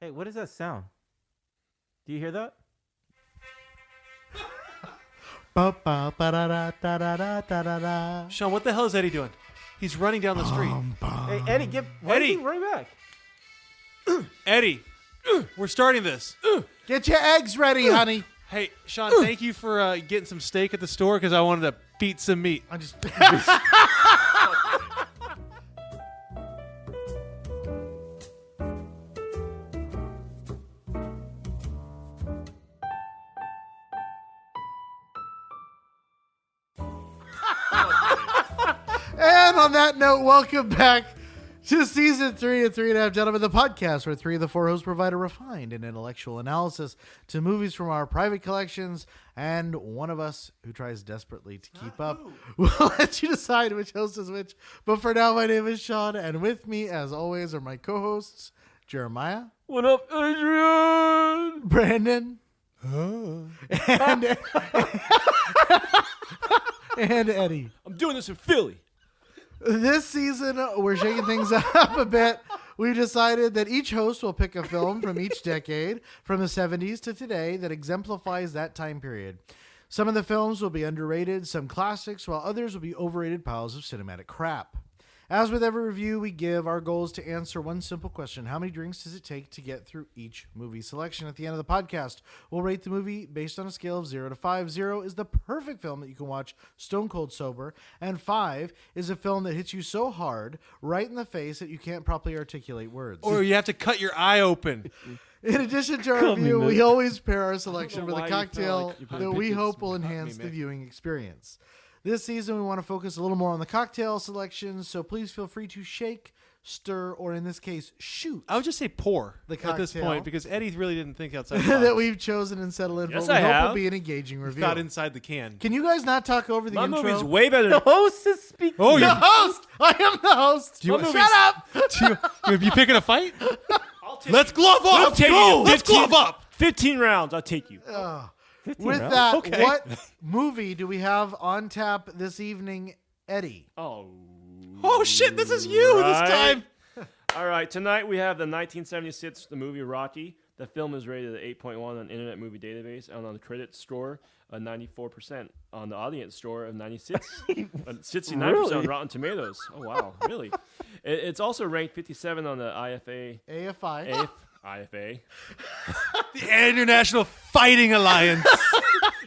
Hey, what is that sound? Do you hear that? Sean, what the hell is Eddie doing? He's running down the street. Hey, Eddie, why is he running back? Eddie, we're starting this. Get your eggs ready, honey. Hey, Sean, thank you for getting some steak at the store because I wanted to beat some meat. I just. And on that note, welcome back to Season 3 of 3.5 Gentlemen, the podcast where 3 of the 4 hosts provide a refined and intellectual analysis to movies from our private collections, and one of us who tries desperately to keep up. We'll let you decide which host is which. But for now, my name is Sean, and with me, as always, are my co-hosts, Jeremiah. What up, Adrian? Brandon. And Eddie. I'm doing this in Philly. This season, we're shaking things up a bit. We decided that each host will pick a film from each decade, from the 70s to today, that exemplifies that time period. Some of the films will be underrated, some classics, while others will be overrated piles of cinematic crap. As with every review we give, our goal is to answer one simple question. How many drinks does it take to get through each movie selection? At the end of the podcast, we'll rate the movie based on a scale of 0 to 5. 0 is the perfect film that you can watch stone cold sober, and 5 is a film that hits you so hard right in the face that you can't properly articulate words. Or you have to cut your eye open. In addition to our review, we always pair our selection with a why you cocktail felt like you put that we pictures hope will behind me, enhance the man. viewing experience. This season, we want to focus a little more on the cocktail selections, so please feel free to shake, stir, or in this case, shoot I would just say pour The at this cocktail. point because Eddie really didn't think outside the box. that we've chosen and settled in Yes, for what we I hope will have. be an engaging He review. thought inside the can. Can you guys not talk over the My intro? movie's way better. The host is speaking. Oh, The you host! I am the host! you- Shut up! you picking a fight? I'll take Let's glove up. I'll take Go. you. Let's 15 glove up. 15 rounds. I'll take you. With rounds? that, Okay. what movie do we have on tap this evening, Eddie? Oh. Oh shit! This is you this Right. time. All right. Tonight we have the 1976 the movie Rocky. The film is rated at 8.1 on Internet Movie Database and on the credit score a 94%. On the audience score of 96, 69% on Really? Rotten Tomatoes. Oh wow, really? It's also ranked 57 on the IFA. AFI. IFA. The International Fighting Alliance.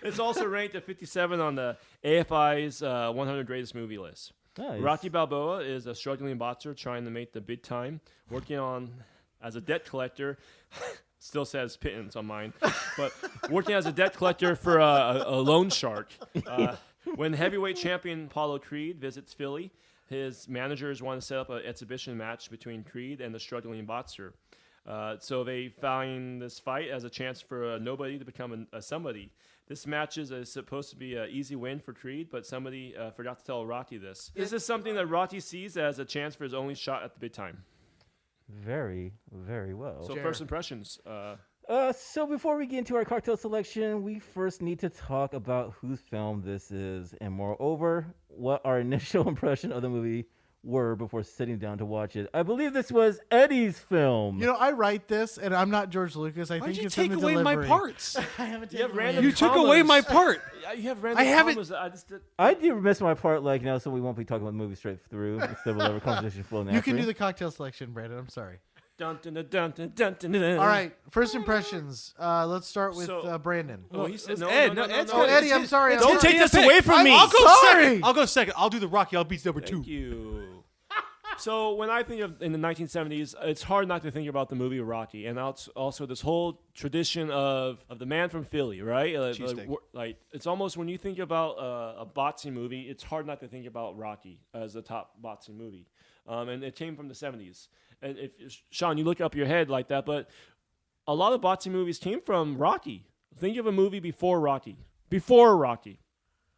It's also ranked at 57 on the AFI's 100 greatest movie list. Nice. Rocky Balboa is a struggling boxer trying to make the big time, working on as a debt collector. Still says pittance on mine, but working as a debt collector for a loan shark. When heavyweight champion Apollo Creed visits Philly, his managers want to set up an exhibition match between Creed and the struggling boxer. So they find this fight as a chance for a nobody to become a somebody. This match is supposed to be an easy win for Creed, but somebody forgot to tell Rocky this. This is something that Rocky sees as a chance for his only shot at the big time. Very, very well. So Jared. first impressions. So before we get into our cocktail selection, we first need to talk about whose film this is, and moreover, what our initial impression of the movie were before sitting down to watch it. I believe this was Eddie's film. You know, I write this, and I'm not George Lucas. I Why'd think you it's take in the away delivery. my parts? I haven't You have taken away random You any. took commas. away my part. You have random I haven't- commas that I just did. I did miss my part, so we won't be talking about the movie straight through. Instead, we'll have a conversation flowing You can after. do the cocktail selection, Brandon. I'm sorry. Dun, dun, dun, dun, dun, dun, dun, dun. All right, first impressions. Let's start with So- Brandon. Oh, he said no. Ed, no, no, no, Ed's no, Oh, good. Eddie, I'm sorry. Don't I'm take sorry. this away from me. I'll go sorry. second. I'll go second. I'll do the Rocky. I'll beat number 2. Thank you. So when I think of in the 1970s, it's hard not to think about the movie Rocky, and also this whole tradition of the man from Philly, right? Cheesesteak. Like it's almost when you think about a boxing movie, it's hard not to think about Rocky as the top boxing movie, and it came from the 70s. And if Sean, you look up your head like that, but a lot of boxing movies came from Rocky. Think of a movie before Rocky. Before Rocky.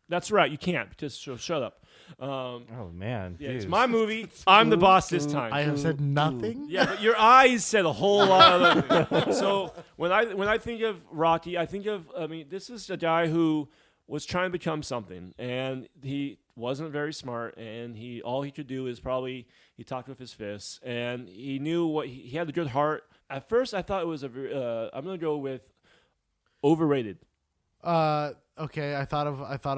That's right. You can't. Just shut up. Oh man, Yeah, it's dude. my movie. I'm the boss this time. I have said nothing. Yeah, but your eyes said a whole lot of other things. So when I think of Rocky, this is a guy who was trying to become something, and he wasn't very smart, and all he could do is probably he talked with his fists, and he knew he had a good heart, At first, I thought it was I'm gonna go with overrated. Okay, I thought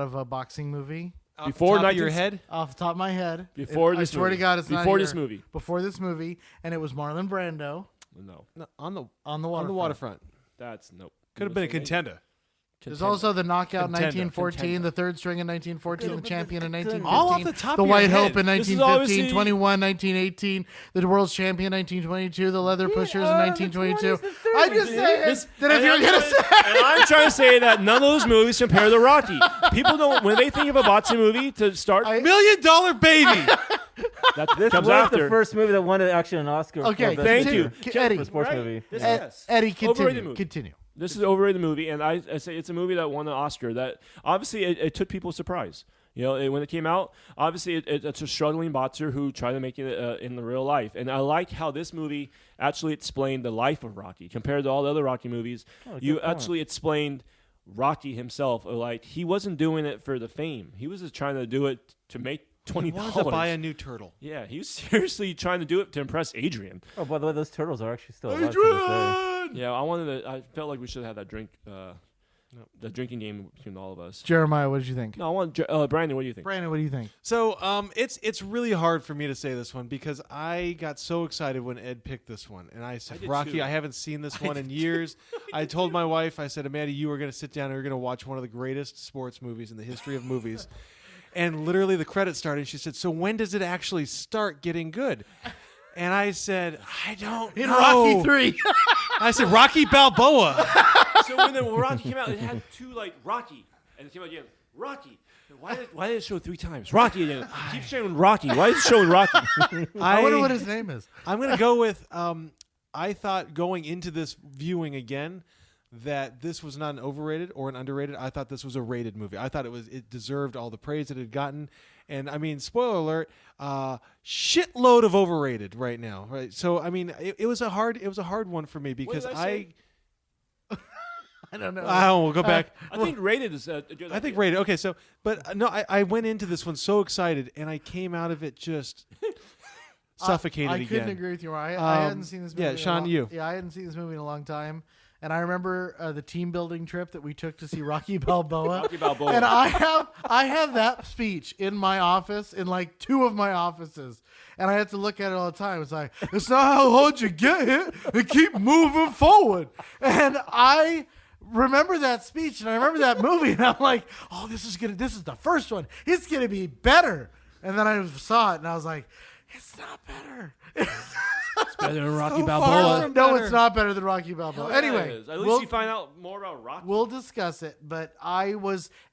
of a boxing movie Before top of your 19 head. off the top of my head. Before I this swear movie. to God, it's not Before here. this movie. Before this movie, and it was Marlon Brando No, No, on the on the waterfront. that's nope. Could have been a contender. There's also the Knockout in Contender. 1914, the Third String in 1914, the Champion in 1915, All off the top the of your White head. Hope in This is 1915, obviously- 21, 1918, the World's Champion 1922, the Leather Pushers in 1922. I'm just saying that if you're gonna say, And I'm trying to say that none of those movies compare to Rocky. People don't when they think of a boxing movie to start. I- $1 Million Baby. that This comes was after. the first movie that won actually an Oscar. Okay, for Best thank Picture you. Eddie. for a sports Right? movie. This Yeah. is- Eddie, Overrated movie. continue. This is an overrated movie, and I say it's a movie that won an Oscar. That obviously it took people surprise. When it came out, obviously it's a struggling boxer who tried to make it in the real life. And I like how this movie actually explained the life of Rocky compared to all the other Rocky movies. You good point. actually explained Rocky himself. Like he wasn't doing it for the fame; he was just trying to do it to make He $20. wanted to buy a new turtle. Yeah, he was seriously trying to do it to impress Adrian. Oh, by the way, those turtles are actually still alive to this day. Yeah, I felt like we should have had that drink, the drinking game between all of us. Jeremiah, what did you think? No, I want Brandon. What do you think? Brandon, what do you think? So it's really hard for me to say this one because I got so excited when Ed picked this one, and I said, I did Rocky, too. I haven't seen this one in years. I told my wife, I said, Amanda, you are going to sit down and you're going to watch one of the greatest sports movies in the history of movies. And literally the credits started, and she said, so when does it actually start getting good? And I said, I don't In know. Rocky 3. I said, Rocky Balboa. So when Rocky came out, it had two Rocky, and it came out again Rocky. Why did it show 3 times? Rocky again. Keep showing Rocky. Why is it showing Rocky? I wonder what his name is. I'm going to go with, I thought going into this viewing again that this was not an overrated or an underrated. I thought this was a rated movie. I thought it deserved all the praise it had gotten. And I mean, spoiler alert, shitload of overrated right now. Right. So I mean, it was a hard one for me because did I say? I don't know. we'll go back. I think rated is. A good I think idea. rated. Okay, so but no, I went into this one so excited and I came out of it just suffocated I again. couldn't agree with you. I hadn't seen this movie. yeah, in a Sean, long- you. Yeah, I hadn't seen this movie in a long time. And I remember the team building trip that we took to see Rocky Balboa. Rocky Balboa. And I have that speech in my office, in 2 of my offices. And I have to look at it all the time. It's like, it's not how hard you get hit, and keep moving forward. And I remember that speech and I remember that movie, and I'm like, oh, this is the first one. It's gonna be better. And then I saw it and I was like, it's not better. It's better than Rocky So Balboa. far from No, it's not better than Rocky Balboa. Yeah, it Anyway, is. At least we'll, you find out more about Rocky. we'll discuss it. But I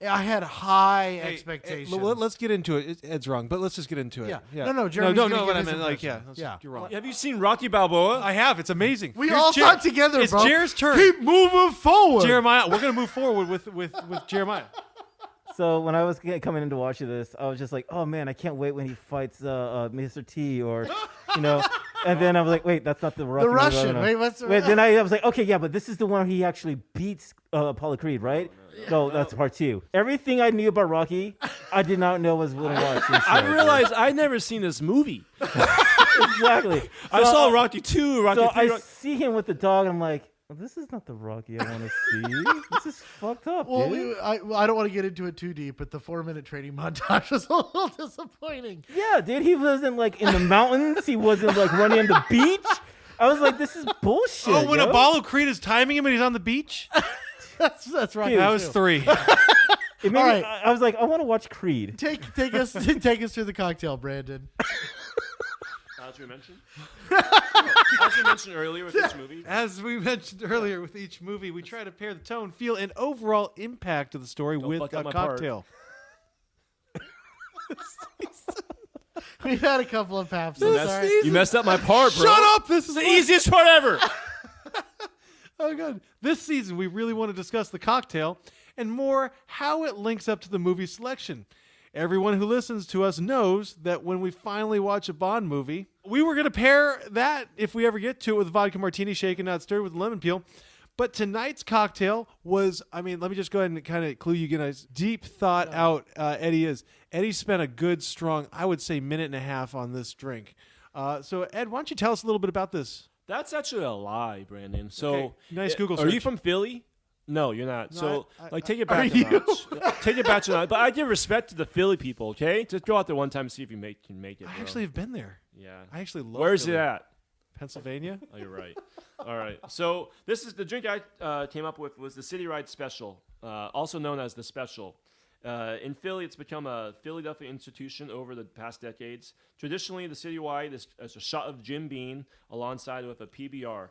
had high expectations. Let's get into it. Ed's wrong, but let's just get into it. Yeah. No, Jeremy's gonna give what I his meant, impression. yeah. You're wrong. Have you seen Rocky Balboa? I have. It's amazing. we Here's all Jer- saw it together, It's bro. Jer's turn. Keep moving forward. Jeremiah, we're gonna move forward with Jeremiah. So when I was coming into watching this, I was just like, "Oh man, I can't wait when he fights Mr. T," or, And then I was like, "Wait, that's not the Rocky The movie. Russian. Wait, what's the Then I was like, "Okay, yeah, but this is the one where he actually beats Apollo Creed, right?" No, that's part 2. Everything I knew about Rocky, I did not know was what I watched. I realized I'd never seen this movie. exactly. I saw Rocky 2, Rocky So 3. I see him with the dog, and I'm like, well, this is not the Rocky I want to see. This is fucked up, Well, dude. I don't want to get into it too deep, but the 4-minute training montage was a little disappointing. Yeah, dude, he wasn't in the mountains. He wasn't running on the beach. I was like, this is bullshit. Oh, when yo. Apollo Creed is timing him and he's on the beach? That's right. Dude, That was 3. It made me, All right. I was like, I want to watch Creed. Take us through the cocktail, Brandon. As we mentioned. As we mentioned earlier with this movie. As we mentioned earlier with each movie, we try to pair the tone, feel, and overall impact of the story Don't with fuck a up my part. cocktail. We've had a couple of paps. You Sorry. messed up my part, bro. Shut up! This is It's the easiest part ever. Oh, God. This season, we really want to discuss the cocktail and more how it links up to the movie selection. Everyone who listens to us knows that when we finally watch a Bond movie, we were going to pair that, if we ever get to it, with vodka martini shaken, not stirred, with lemon peel. But tonight's cocktail was, let me just go ahead and kind of clue you guys. Deep thought out Eddie is. Eddie spent a good, strong, I would say, minute and a half on this drink. So, Ed, why don't you tell us a little bit about this? That's actually a lie, Brandon. So, Okay, nice Google Are you search. from Philly? No, you're not. No, So, I- take it back a notch. Take it back a notch. But I give respect to the Philly people, okay? Just go out there one time and see if you can make it. I bro. actually have been there. Yeah. I actually love Where's Philly. it at? Pennsylvania. Oh, you're right. All right. So this is the drink I came up with was the Citywide Special, also known as the Special. In Philly, it's become a Philadelphia institution over the past decades. Traditionally, the Citywide is a shot of Jim Beam alongside with a PBR,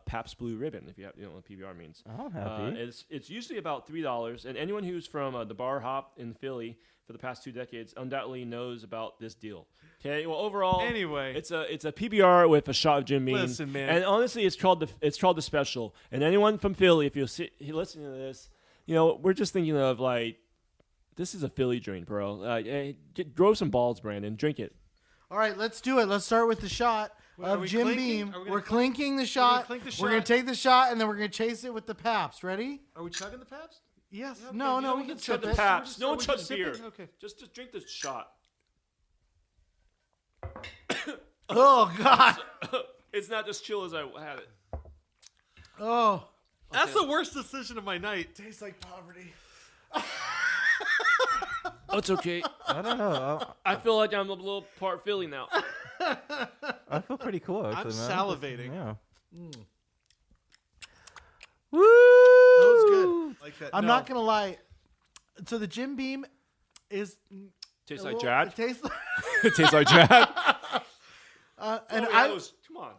Pabst Blue Ribbon, if you know what PBR means. Oh, I'm happy. It's usually about $3, and anyone who's from the bar hop in Philly for the past 2 decades undoubtedly knows about this deal. Okay, well overall, Anyway. it's a PBR with a shot of Jim Beam. Listen, man. And honestly, it's called the Special. And anyone from Philly, if you listen to this, we're just thinking of like, this is a Philly drink, bro. Grow some balls, Brandon. Drink it. All right, let's do it. Let's start with the shot Wait, are of we Jim clinking? Beam. Are we gonna We're clinking the gonna shot. clink the We're going shot? to take the shot, and then we're going to chase it with the Pabst. Ready? Are we chugging the Pabst? Yes. Yeah, okay, No, you no, don't we want can to chug Chug the it. Pabst. No Are one we chugs just beer. sipping? Okay. Just drink the shot. Oh, God. It's not as chill as I had it. Oh. That's the worst decision of my night. Tastes like poverty. Oh, it's okay. I don't know. I feel like I'm a little part Philly now. I feel pretty cool. I'm Actually, man. salivating. Yeah. That was good. Like that. I'm not going to lie. So the Jim Beam is... Tastes a like little- Jad. It tastes like... It tastes like Jad. and Come on.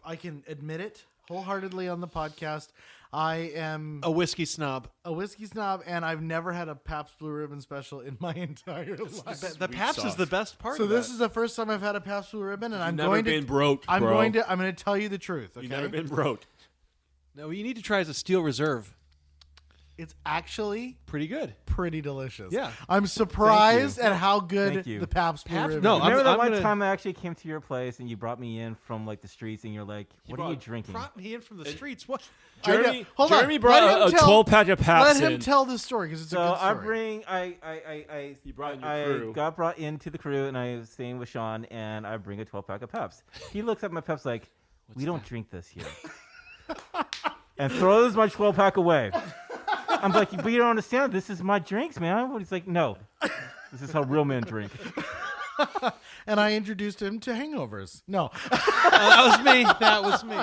I can admit it wholeheartedly on the podcast. I am A whiskey snob. a whiskey snob, and I've never had a Pabst Blue Ribbon Special in my entire life. The Sweet Pabst is sauce. the best part. So of this that. is the first time I've had a Pabst Blue Ribbon, and I'm Never going been to broke, I'm bro. going to tell you the truth. Okay, You've never been broke. No, what you need to try is a Steel Reserve. it's actually Pretty good. pretty delicious. Yeah. I'm surprised at how Thank good you. the Pabst Blue Pabst- Ribbon. no, is. Remember that I'm one gonna- time I actually came to your place and you brought me in from like the streets and you're like, "What are you brought- drinking?" Brought me in from the streets. What? I know. Jeremy, Hold on. Jeremy brought Let him a tell- 12-pack of Pabst Let him in. tell the story because it's a So good story. I bring I You brought in your I crew. got brought into the crew and I was staying with Sean and I bring a 12-pack of Pabst. He looks at my Pabst like, "We don't drink this here," and throws my 12-pack away. I'm like, "But you don't understand. This is my drinks, man." He's like, "No, this is how real men drink." And I introduced him to hangovers. No, That was me. That was me.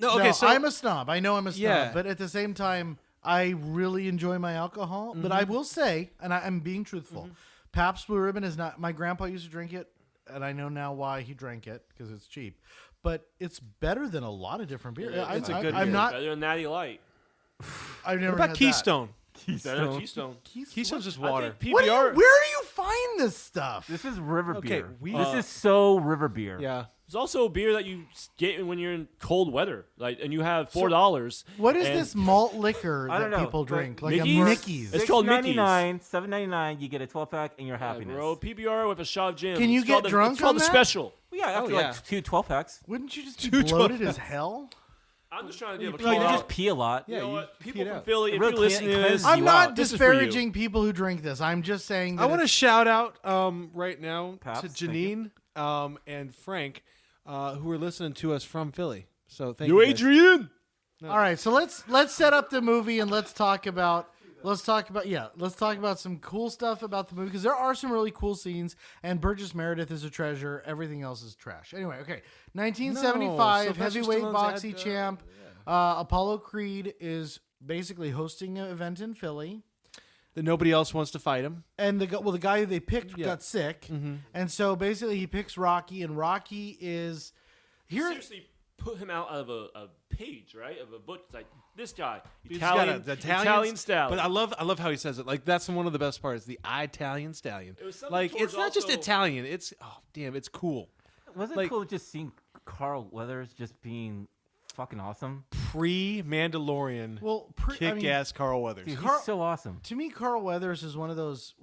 No, okay. no, So I'm a snob. I know I'm a snob, Yeah. but at the same time, I really enjoy my alcohol. But I will say, and I'm being truthful, Pabst Blue Ribbon is not. My grandpa used to drink it, and I know now why he drank it because it's cheap. But it's better than a lot of different beers. It's a good I'm beer. not. Better than Natty Light. I've never what about had Keystone? Better than Keystone. That. Keystone's just I water. think Where PBR. do you find this stuff? This is river Okay, beer. This is so river beer. Yeah. There's also a beer that you get when you're in cold weather, like, and you have $4. What is and this malt liquor I don't that know, people but drink? Like Mickey's? a Mickey's. It's called Mickey's. $6.99, $7.99. You get a 12-pack and your Yeah, happiness. bro, PBR with a shot of gin. Can you It's get called the- drunk It's called on the that? Special. Well, yeah, after yeah. like 2 12-packs. Wouldn't you just be Two bloated 12 as hell? I'm just trying to give a No, call you out. just pee a lot. You Yeah, know you what? pee People it from out. Philly, It if really you're listening to cleanses this, you I'm not out. This is for you. disparaging people who drink this. I'm just saying that I want to it's- shout out right now Pabst, to thank you. Janine and Frank who are listening to us from Philly. So thank Yo, you. guys. Adrian. All right, so let's set up the movie and let's talk about some cool stuff about the movie because there are some really cool scenes and Burgess Meredith is a treasure. Everything else is trash. Anyway, okay, 1975 Sylvester heavyweight Stallone's boxing had, champ Apollo Creed is basically hosting an event in Philly. That nobody else wants to fight him. And the guy who they picked Yeah. got sick, and so basically he picks Rocky, and Rocky is here. Seriously, put him out of a page, right? Of a book. It's like this guy, He's got Italian style. But I love how he says it. Like that's one of the best parts. The Italian stallion. It was something Like towards it's not just also- Italian. It's damn, it's cool. Was it Like- cool just seeing Carl Weathers just being fucking awesome? Pre-Mandalorian, Well, kick-ass Carl Weathers. Dude, Carl- he's so awesome. To me, Carl Weathers is one of those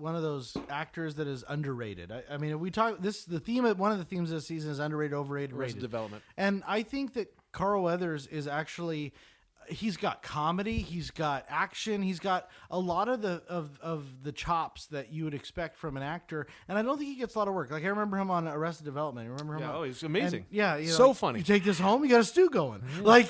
actors that is underrated. I mean, we talk this the theme of one of the themes of the season is underrated, overrated, Arrested rated. Development. And I think that Carl Weathers is actually he's got comedy, he's got action, he's got a lot of the chops that you would expect from an actor, and I don't think he gets a lot of work. Like I remember him on Arrested Development. You remember him? Yeah, on, he's amazing. So like, funny. You take this home, you got a stew going. Like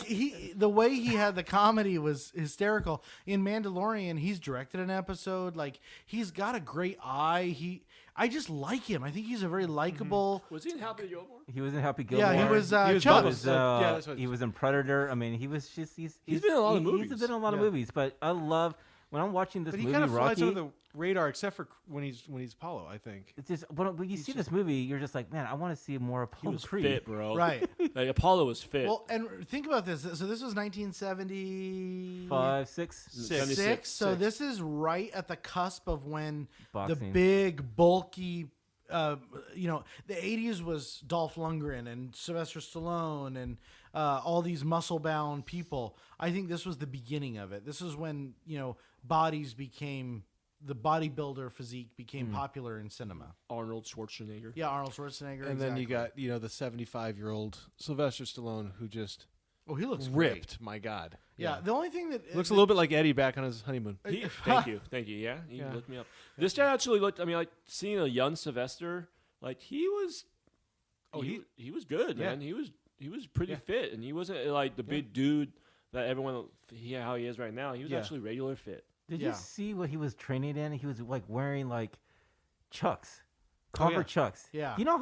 the way he had the comedy was hysterical. In Mandalorian, he's directed an episode. Like he's got a great eye. I just like him. I think he's a very likable. Was he in Happy Gilmore? He was in Happy Gilmore. Yeah, he was. Bubba. Chubbs. That's what He was in Predator. I mean, he was just he's been in a lot of movies. He's been in a lot of movies, but I love when I'm watching this But he movie. kind of flies Rocky. under the radar, except for when he's Apollo, I think. It's just when you see this movie, you're just like, man, I want to see more He Apollo was Creed. fit, bro. Right. Like Apollo was fit. Well, and think about this. So this was 1970. 5, 6. 6. So this is right at the cusp of when the Boxing. big, bulky, the 80s was Dolph Lundgren and Sylvester Stallone and all these muscle-bound people. I think this was the beginning of it. This is when, bodies became, the bodybuilder physique became popular in cinema. Arnold Schwarzenegger. Yeah, Arnold Schwarzenegger. And then you exactly. got, the 75-year-old Sylvester Stallone who just Oh, he looks ripped. great. My God. Yeah, the only thing that Looks a little bit like Eddie back on his honeymoon. Thank you. Yeah, you Yeah. looked me up. This guy actually looked. I mean, like seeing a young Sylvester, like he was. Oh, he was good, Yeah. man. He was pretty Yeah. fit, and he wasn't like the big dude that everyone how he is right now. He was Yeah. actually regular fit. Did Yeah. you see what he was training in? He was like wearing like Chucks, Oh, yeah. Convert Chucks. Yeah. You know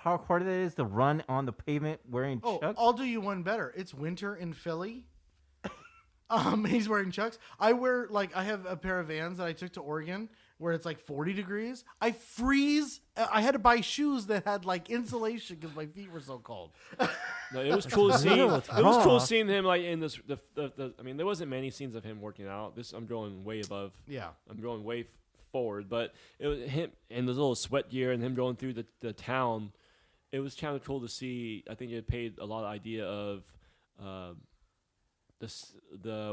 how hard it is to run on the pavement wearing Oh, Chucks? I'll do you one better. It's winter in Philly. He's wearing Chucks. I have a pair of Vans that I took to Oregon where it's like 40 degrees. I freeze. I had to buy shoes that had like insulation because my feet were so cold. No, it was cool to see. Real It was cool tough. seeing him like in this. I mean, there wasn't many scenes of him working out. This I'm going way above. Yeah. I'm going way forward, but it was him in this little sweat gear and him going through the town. It was kind of cool to see. I think it paid a lot of idea of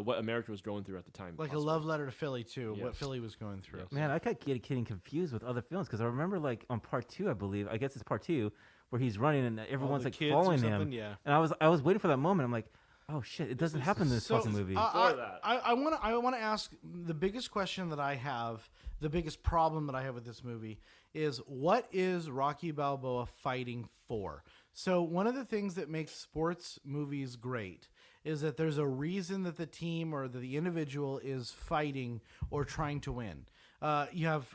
what America was going through at the time. Like possibly. a love letter to Philly too, what Yes. Philly was going through. Yes. Man, I kept getting confused with other films because I remember like on part 2, I believe. I guess it's part 2 where he's running and everyone's the like kids or following him. something, yeah. And I was waiting for that moment. I'm like, oh shit, it doesn't happen in this fucking movie. Before that. I want to ask the biggest question that I have, the biggest problem that I have with this movie is what is Rocky Balboa fighting for? So one of the things that makes sports movies great is that there's a reason that the team or the individual is fighting or trying to win. You have,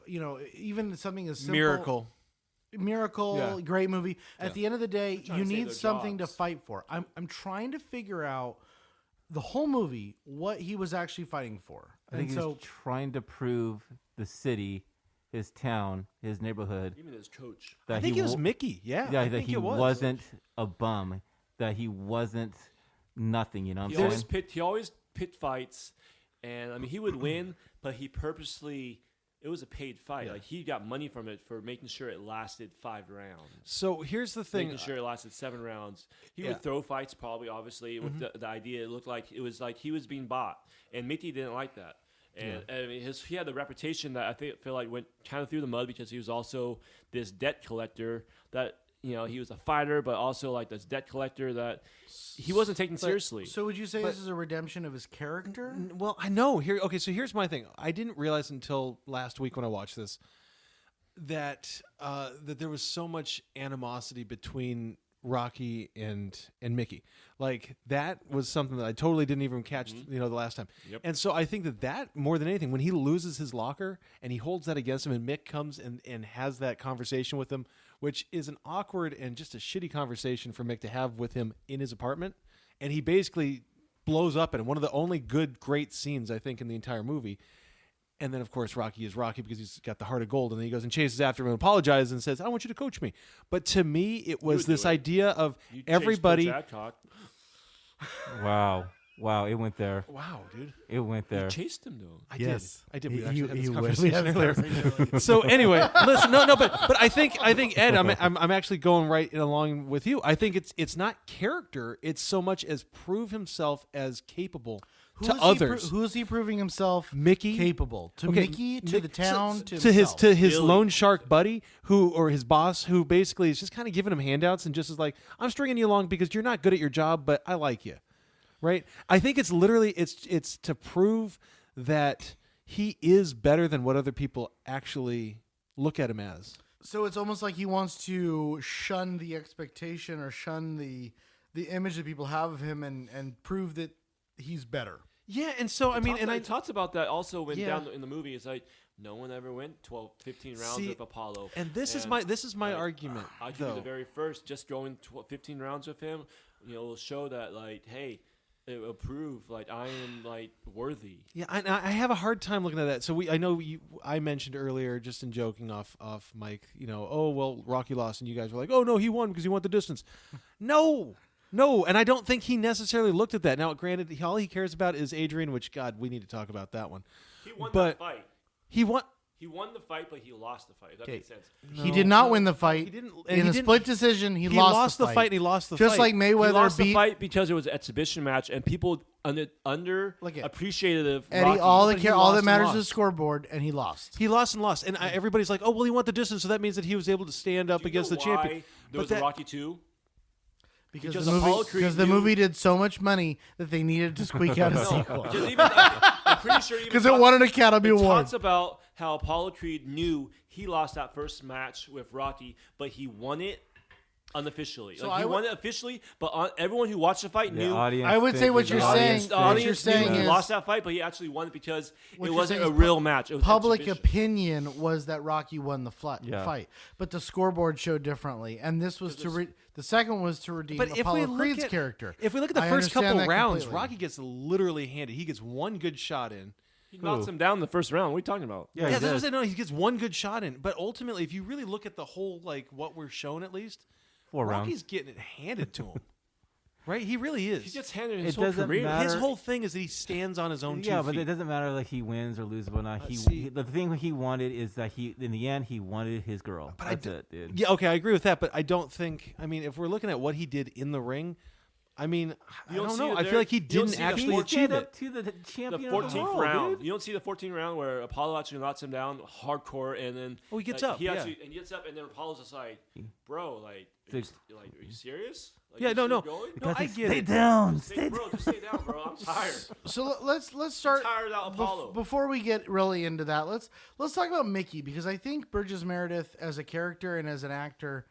even something as simple. Miracle, Yeah. great movie. At Yeah. the end of the day, trying you to save need their something jobs. to fight for. I'm trying to figure out the whole movie what he was actually fighting for. I think and he so was trying to prove the city, his town, his neighborhood Even his coach. that I think it was wa- Mickey. Yeah, Yeah, I that think he it was. wasn't a bum, that he wasn't nothing. You know what He I'm always saying? he always pit fights, and I mean he would win, but he purposely. It was a paid fight. Like he got money from it for making sure it lasted 5 rounds. So here's the thing. Making sure it lasted 7 rounds. He Yeah. would throw fights, probably, obviously, with the idea. It looked like it was like he was being bought, and Mickey didn't like that. And I mean, he had the reputation that I feel like went kind of through the mud because he was also this debt collector. That he was a fighter, but also like this debt collector that he wasn't taken seriously. So would you say this is a redemption of his character? Well, I know. Okay, so here's my thing. I didn't realize until last week when I watched this that there was so much animosity between Rocky and Mickey. Like that was something that I totally didn't even catch, the last time. Yep. And so I think that more than anything, when he loses his locker and he holds that against him, and Mick comes and has that conversation with him, which is an awkward and just a shitty conversation for Mick to have with him in his apartment, and he basically blows up in it. One of the only great scenes I think in the entire movie. And then, of course, Rocky is Rocky because he's got the heart of gold. And then he goes and chases after him and apologizes and says, I want you to coach me. But to me, it was would do this it. idea of You chased everybody. Coach Adcock. Wow, it went there. Wow, dude. It went there. You chased him, though. I Yes. did. We He- actually had he this would. conversation We had this earlier. conversation So anyway, listen, but I think Ed, I'm actually going right along with you. I think it's not character. It's so much as prove himself as capable to others. Who is he proving himself Mickey? capable? To Okay, Mickey, to Mick- the town, to to his himself. his Billy. loan shark buddy or his boss who basically is just kind of giving him handouts and just is like, I'm stringing you along because you're not good at your job, but I like you. right? I think it's literally it's to prove that he is better than what other people actually look at him as. So it's almost like he wants to shun the expectation or shun the image that people have of him and prove that he's better. Yeah, and so I talked about that also when Yeah. down in the movie. It's like no one ever went 12, 15 rounds See, with Apollo. and this is my argument. I do though. the very first, just going 15 rounds with him, will show that like, hey, it will prove like I am like worthy. Yeah, I have a hard time looking at that. So I mentioned earlier, just in joking off Mike, oh well, Rocky lost, and you guys were like, oh no, he won because he won the distance. No, and I don't think he necessarily looked at that. Now, granted, all he cares about is Adrian, which God, we need to talk about that one. He won But the fight. He won. He won the fight, but he lost the fight. If that makes sense. He did not win the fight. He didn't. In a split decision, he lost the fight. And he lost the Just fight. like Mayweather He lost beat the fight because it was an exhibition match, and people Look at appreciative. Eddie. Rocky. All but he that lost and matters lost. is the scoreboard, and he lost. He lost, and everybody's like, oh well, he won the distance, so that means that he was able to stand up Do you against know the champion. why There But was a Rocky 2. Because Apollo Creed the knew- movie did so much money that they needed to squeak out a sequel. Because even I'm pretty sure Because it won an Academy it Award. talks about how Apollo Creed knew he lost that first match with Rocky, but he won it unofficially. So Like, he I won it officially, but everyone who watched the fight The knew. audience I would say figured what you're the saying- audience The what figured- you're audience saying knew he is- lost that fight, but he actually won it because What it you're wasn't saying a is real match. It was Public exhibition. opinion was that Rocky won the Yeah. fight, but the scoreboard showed differently. And this was the second was to redeem But if we Apollo look Creed's at character. if we look at the I first understand couple that rounds, completely. Rocky gets literally handed. He gets one good shot in. He knocks him down in the first round. What are you talking about? Yeah, Yeah, he that's what I'm did. saying. No, he gets one good shot in. But ultimately, if you really look at the whole, like what we're shown, at least 4 Rocky's rounds. getting it handed to him. Right? He really is. He gets handed his It whole doesn't career. matter. His whole thing is that he stands on his own 2 Yeah, but feet. it doesn't matter like he wins or loses or not. see- The thing he wanted is that in the end, he wanted his girl. But That's it, dude. Yeah, okay, I agree with that, but I don't think. I mean, if we're looking at what he did in the ring, I mean, I don't don't see know. it I there. feel like he You don't didn't see the actually He fourth- achieve stood up it. to the The champion of 14th the world, round. dude. You don't see the 14th round where Apollo actually knocks him down hardcore, and then Oh, he gets like, up, He yeah. actually and he gets up, and then Apollo's just like, bro, like, are you serious? Like, Yeah, you no, still no. going? No, I Because get stay it. down. Stay, Stay bro, just stay down, bro. I'm tired. So let's start. tired without Apollo. Before we get really into that, let's talk about Mickey, because I think Burgess Meredith as a character and as an actor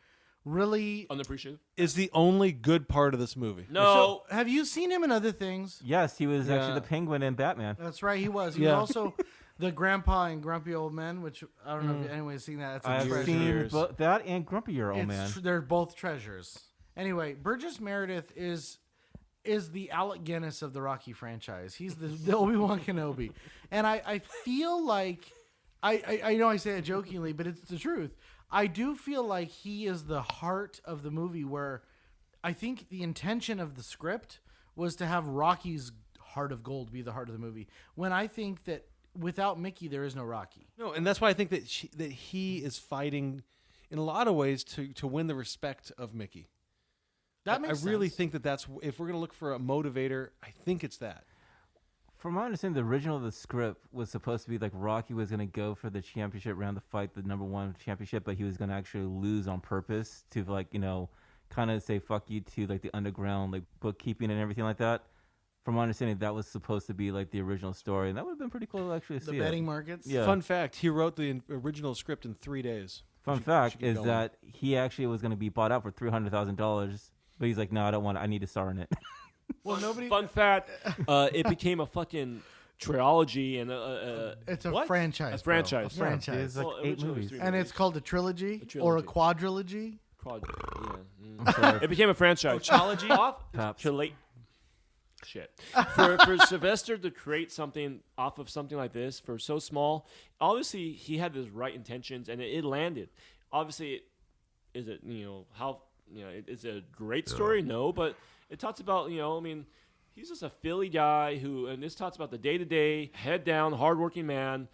really. Unappreciative. Is the only good part of this movie. No. So, have you seen him in other things? Yes, he was Yeah. actually the Penguin in Batman. That's right, he was. He Yeah. was also the grandpa in Grumpy Old Men, which I don't know if anyone's seen that. That's a I've treasure. seen Years. that and Grumpier Old Man. They're both treasures. Anyway, Burgess Meredith is the Alec Guinness of the Rocky franchise. He's the Obi-Wan Kenobi. And I feel like, I know I say it jokingly, but it's the truth. I do feel like he is the heart of the movie, where I think the intention of the script was to have Rocky's heart of gold be the heart of the movie. When I think that without Mickey, there is no Rocky. No, and that's why I think that that he is fighting in a lot of ways to win the respect of Mickey. That makes I really sense. think that's if we're going to look for a motivator, I think it's that. From my understanding, the original of the script was supposed to be like Rocky was going to go for the championship round to fight the #1 championship, but he was going to actually lose on purpose to kind of say fuck you to like the underground like bookkeeping and everything like that. From my understanding, that was supposed to be like the original story, and that would have been pretty cool to actually The see. betting markets. Yeah. Fun fact: he wrote the original script in 3 days. Fun Should fact get is going. that he actually was going to be bought out for $300,000, but he's like, no, I don't want it. I need to star in it. Well, nobody. Fun fact: it became a fucking trilogy and It's a what? franchise. A franchise. Bro. A franchise. It's like Well, 8 originally it was movies. 3 And it's called a trilogy, or a quadrilogy. I'm sorry. It became a franchise. Trilogy off. Perhaps. Shit. For Sylvester to create something off of something like this for so small, obviously he had the right intentions and it landed. Obviously, is it is it a great story? No, but it talks about he's just a Philly guy and this talks about the day to day, head down, hardworking man.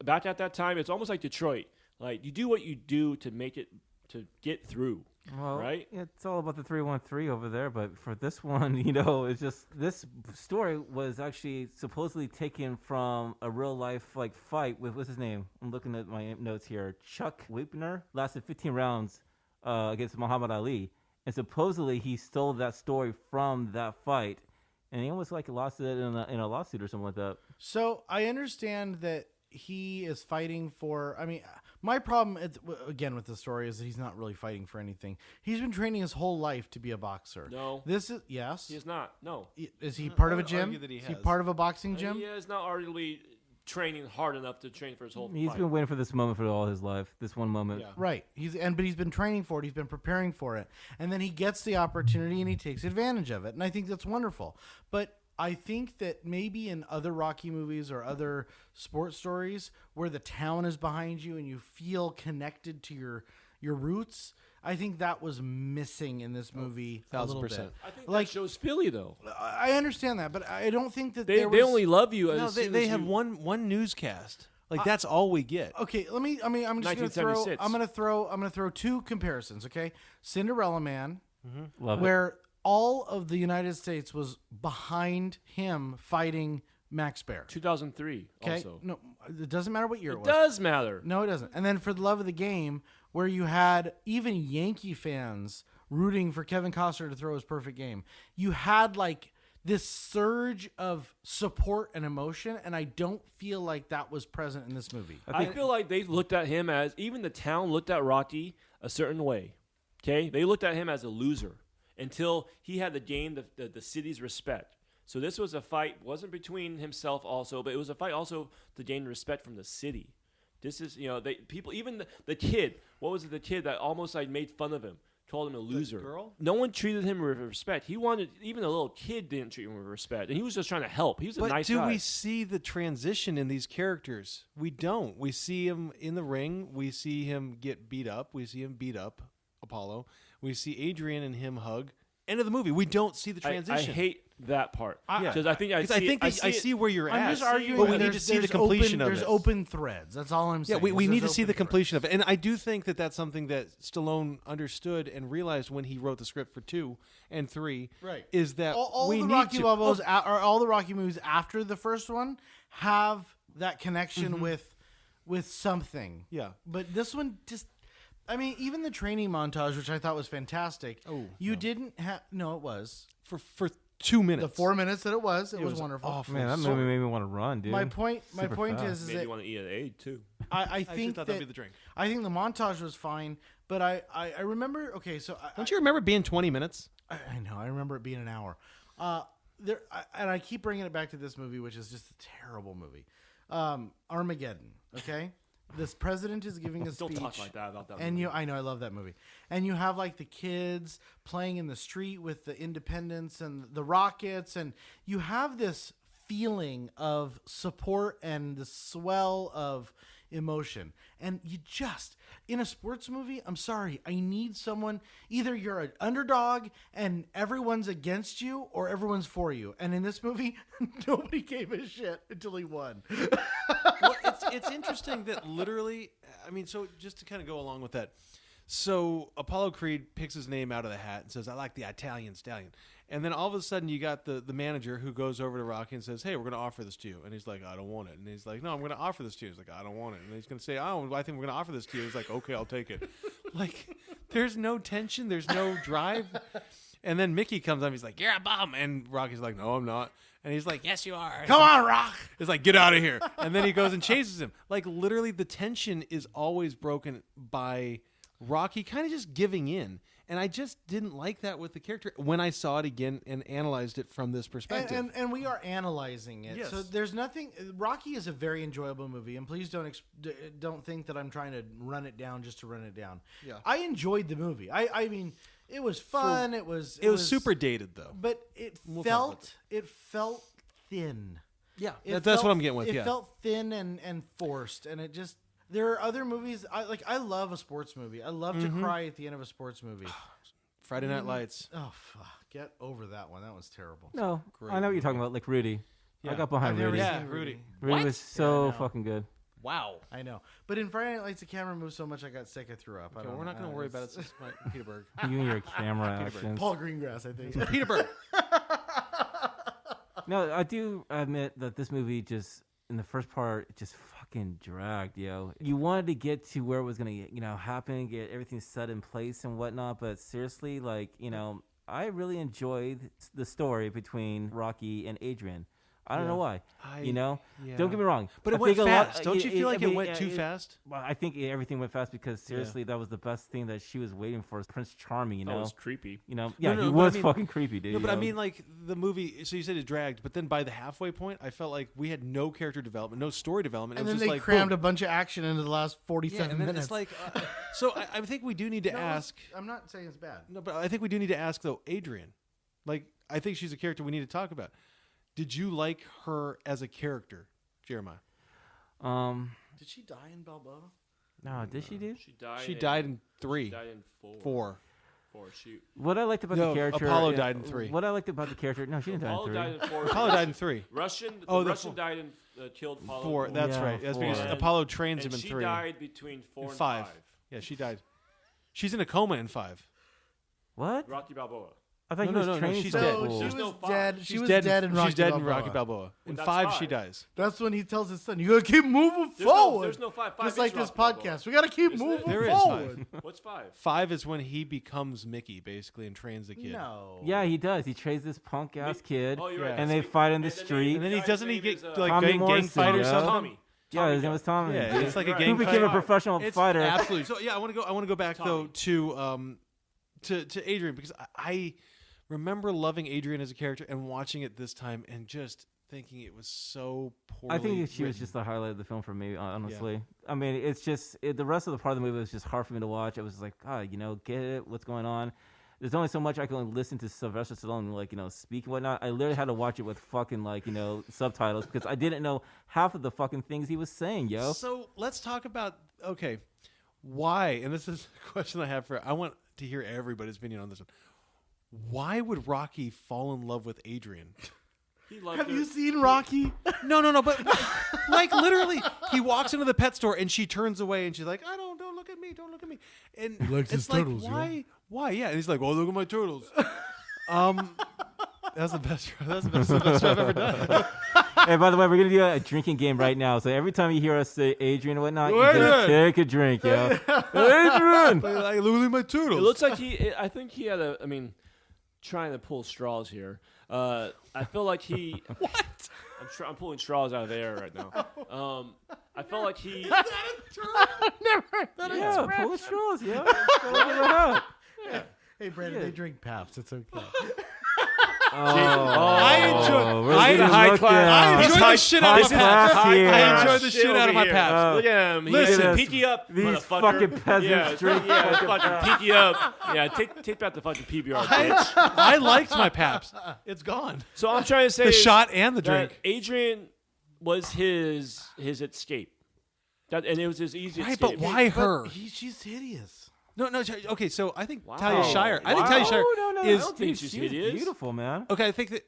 Back at that time, it's almost like Detroit. Like you do what you do to make it to get through. Well, Right? yeah, it's all about the 313 over there, but for this one, it's just this story was actually supposedly taken from a real life like fight with what's his name? I'm looking at my notes here. Chuck Wepner lasted 15 rounds against Muhammad Ali, and supposedly he stole that story from that fight and he almost like lost it in a lawsuit or something like that. So I understand that he is fighting for. I mean, my problem again with the story is that he's not really fighting for anything. He's been training his whole life to be a boxer. No. This is yes. He is not. No. Is he part of a would gym? argue that he Is he has. part of a boxing gym? He is not arguably training hard enough to train for his whole He's fight. been waiting for this moment for all his life. This one moment. Yeah. Right. But he's been training for it. He's been preparing for it. And then he gets the opportunity and he takes advantage of it. And I think that's wonderful. But I think that maybe in other Rocky movies or other sports stories where the town is behind you and you feel connected to your roots, I think that was missing in this movie a little 1000%. bit. I think Like- that shows Philly, though. I understand that, but I don't think that They there was... only love you as No, soon they as have you- one newscast. Like that's all we get. Okay, I'm just going to throw 1976. I'm going to throw two comparisons, okay? Cinderella Man, Love it. where all of the United States was behind him fighting Max Baer. 2003 Okay? also. No, it doesn't matter what year it It was. does matter. No, it doesn't. And then for the love of the game, where you had even Yankee fans rooting for Kevin Costner to throw his perfect game. You had like this surge of support and emotion, and I don't feel like that was present in this movie. I feel like they looked at him as, even the town looked at Rocky a certain way. Okay? They looked at him as a loser until he had to gain the city's respect. So this was a fight, wasn't between himself also, but it was a fight also to gain respect from the city. This is, people, even the kid, what was it, the kid that almost like made fun of him, called him a loser. girl? No one treated him with respect. He wanted, even a little kid didn't treat him with respect. And he was just trying to help. He was a But nice do guy. we see the transition in these characters? We don't. We see him in the ring. We see him get beat up. We see him beat up Apollo. We see Adrian and him hug. End of the movie. We don't see the I transition. hate that part. Yeah. Because I think I see where you're I'm at. just arguing but we that need to there's- see the there's completion open, of there's it. open threads. That's all I'm Yeah, saying. we is need to there's see the open completion of it. And I do think that that's something that Stallone understood and realized when he wrote the script for 2 and 3. Right. Is that all we the need Rocky to... Balboas, or all the Rocky movies after the first one have that connection with something. Yeah. But this one just, I mean, even the training montage, which I thought was fantastic. Oh, you didn't have. No, it was For 2 minutes. the 4 minutes that it was. It was was wonderful. awful. Man, that So- movie made me want to run, dude. My point Super fast. is Made that you want to eat an egg, too. I I think thought that that'd be the drink. I think the montage was fine, but I remember. Okay, so Don't you remember being 20 minutes? I know. I remember it being an hour. And I keep bringing it back to this movie, which is just a terrible movie. Armageddon. Okay, this president is giving a Don't speech. talk like that about that And movie. I know, I love that movie. And you have like the kids playing in the street with the Independents and the Rockets, and you have this feeling of support and the swell of emotion. And you just, in a sports movie, I'm sorry, I need someone, either you're an underdog and everyone's against you or everyone's for you. And in this movie, nobody gave a shit until he won. Well, it's interesting that literally, I mean, so just to kind of go along with that. So Apollo Creed picks his name out of the hat and says, I like the Italian stallion. And then all of a sudden you got the manager who goes over to Rocky and says, hey, we're going to offer this to you. And he's like, I don't want it. And he's like, no, I'm going to offer this to you. He's like, I don't want it. And he's going to say, oh, I think we're going to offer this to you. He's like, okay, I'll take it. Like, there's no tension. There's no drive. And then Mickey comes up. He's like, you're a bum. And Rocky's like, no, I'm not. And he's like, yes, you are. Come on, Rock! It's like, get out of here. And then he goes and chases him. Like, literally, the tension is always broken by Rocky kind of just giving in. And I just didn't like that with the character when I saw it again and analyzed it from this perspective. And we are analyzing it. Yes. So there's nothing. Rocky is a very enjoyable movie, and please don't think that I'm trying to run it down just to run it down. Yeah. I enjoyed the movie. I mean, it was fun. It was super dated, though. but it We'll talk about felt thin. Yeah, It that's felt- what I'm getting with. It Yeah, felt thin and forced, and it just. There are other movies. I love a sports movie. I love to cry at the end of a sports movie. Friday Night Lights. Oh, fuck. Get over that one. That was terrible. No, Great I know what you're movie. talking about, like Rudy. I Yeah. got behind I've never Rudy. seen Yeah, Rudy. Rudy What? was so Yeah, I know. fucking good. Wow. I know. But in Friday Night Lights, the camera moved so much I got sick. I threw up. I Okay, don't we're not going to worry about it. it's- Since my Peterburg. You and your camera actions. Paul Greengrass, I think. Peterburg. No, I do admit that this movie just, in the first part, it just fucking dragged, yo. You wanted to get to where it was gonna, happen, get everything set in place and whatnot, but seriously, like, I really enjoyed the story between Rocky and Adrian. I don't know why. Don't get me wrong. But it I went think a lot- fast. Don't you feel like it went too fast? Well, I think everything went fast because seriously, that was the best thing that she was waiting for. Prince Charming, you know. That was creepy. He no, was but I mean- fucking creepy, dude. No, but you I know? mean, like the movie. So you said it dragged, but then by the halfway point, I felt like we had no character development, no story development. And it then was they just like crammed boom. a bunch of action into the last 47 and then minutes. it's like, so I think we do need to No, ask. I'm not saying it's bad. No, but I think we do need to ask though, Adrian. Like, I think she's a character we need to talk about. Did you like her as a character, Jeremiah? Did she die in Balboa? No, did she, dude? She died in 3. She died in 4. Shoot. What I liked about No, the character, Apollo died in 3. What I liked about the character, no, she didn't die in Apollo 3. died in 4. Apollo died in 3. Russian. Oh, the the Russian died in killed Apollo. 4. That's Yeah, right. That's because 4. Apollo trains And him in she 3. died between 4 and 5. 5. Yeah, she died. She's in a coma in 5. What? Rocky Balboa. I thought No, he was no, no, training she's for dead. school. She There's was no five. dead. She's She was dead. dead in Rocky She's dead in Balboa. Rocky Balboa. In that's 5, she 5. dies. That's when he tells his son, "You gotta keep moving There's forward." there's no 5. 5 Just is like this Rocky Balboa. podcast, we gotta keep Isn't it? moving There is forward. 5. What's 5? 5 is when he becomes Mickey, basically, and trains the kid. No. Yeah, he does. He trains this punk ass kid, Oh, you're Yeah. right. and they fight in the And then street. And then he guy's doesn't he name get is, like Tommy gang Morrison, fight or yeah. something? Tommy. Yeah, his name was Tommy. Yeah, dude. it's like a Right. gang Who became a fight. professional It's fighter. Absolutely. So yeah, I want to go back though Tommy. to Adrian because I remember loving Adrian as a character and watching it this time and just thinking it was so poorly I think she was written. just the highlight of the film for me, honestly. I mean, it's just the rest of the part of the movie was just hard for me to watch. I was like, God, get it? What's going on? There's only so much I can listen to Sylvester Stallone, speak and whatnot. I literally had to watch it with fucking, subtitles because I didn't know half of the fucking things he was saying, yo. So let's talk about why, and this is a question I have I want to hear everybody's opinion on this one. Why would Rocky fall in love with Adrian? He loved Have her. you seen Rocky? No, but like literally, he walks into the pet store and she turns away and she's like, don't look at me, don't look at me. And He likes it's his like, turtles, why? Yeah, and he's like, oh, look at my turtles. That's the best Sylvester I've ever done. Hey, by the way, we're going to do a drinking game right now. So every time you hear us say Adrian and whatnot, you Adrian! just take a drink, yo. Adrian! Like, look at my turtles. It looks like I think he had trying to pull straws here. I feel like he. What? I'm pulling straws out of the air right now. I felt like he. Yeah, pull the straws, yo. Go ahead. Hey, Brandon, Yeah. they drink Pabst. It's okay. I enjoy. we're I getting high looked class. down. I enjoy the shit out of my class Pabst. here. I enjoy the Shit shit out of over my here. Pabst. Look at him. Listen, Listen, pinky up, these motherfucker. fucking peasants yeah, drink fucking pinky up. Yeah, take back the fucking PBR, bitch. I liked my Pabst. It's gone. So I'm trying to say The is shot and the that drink. Adrian was his escape. And it was his easy Right, escape. but why her? She's hideous. No. Okay, so I think Wow. Talia Shire. I think Wow. Talia Shire No, I is. don't think she's she's hideous. beautiful, man. Okay, I think that.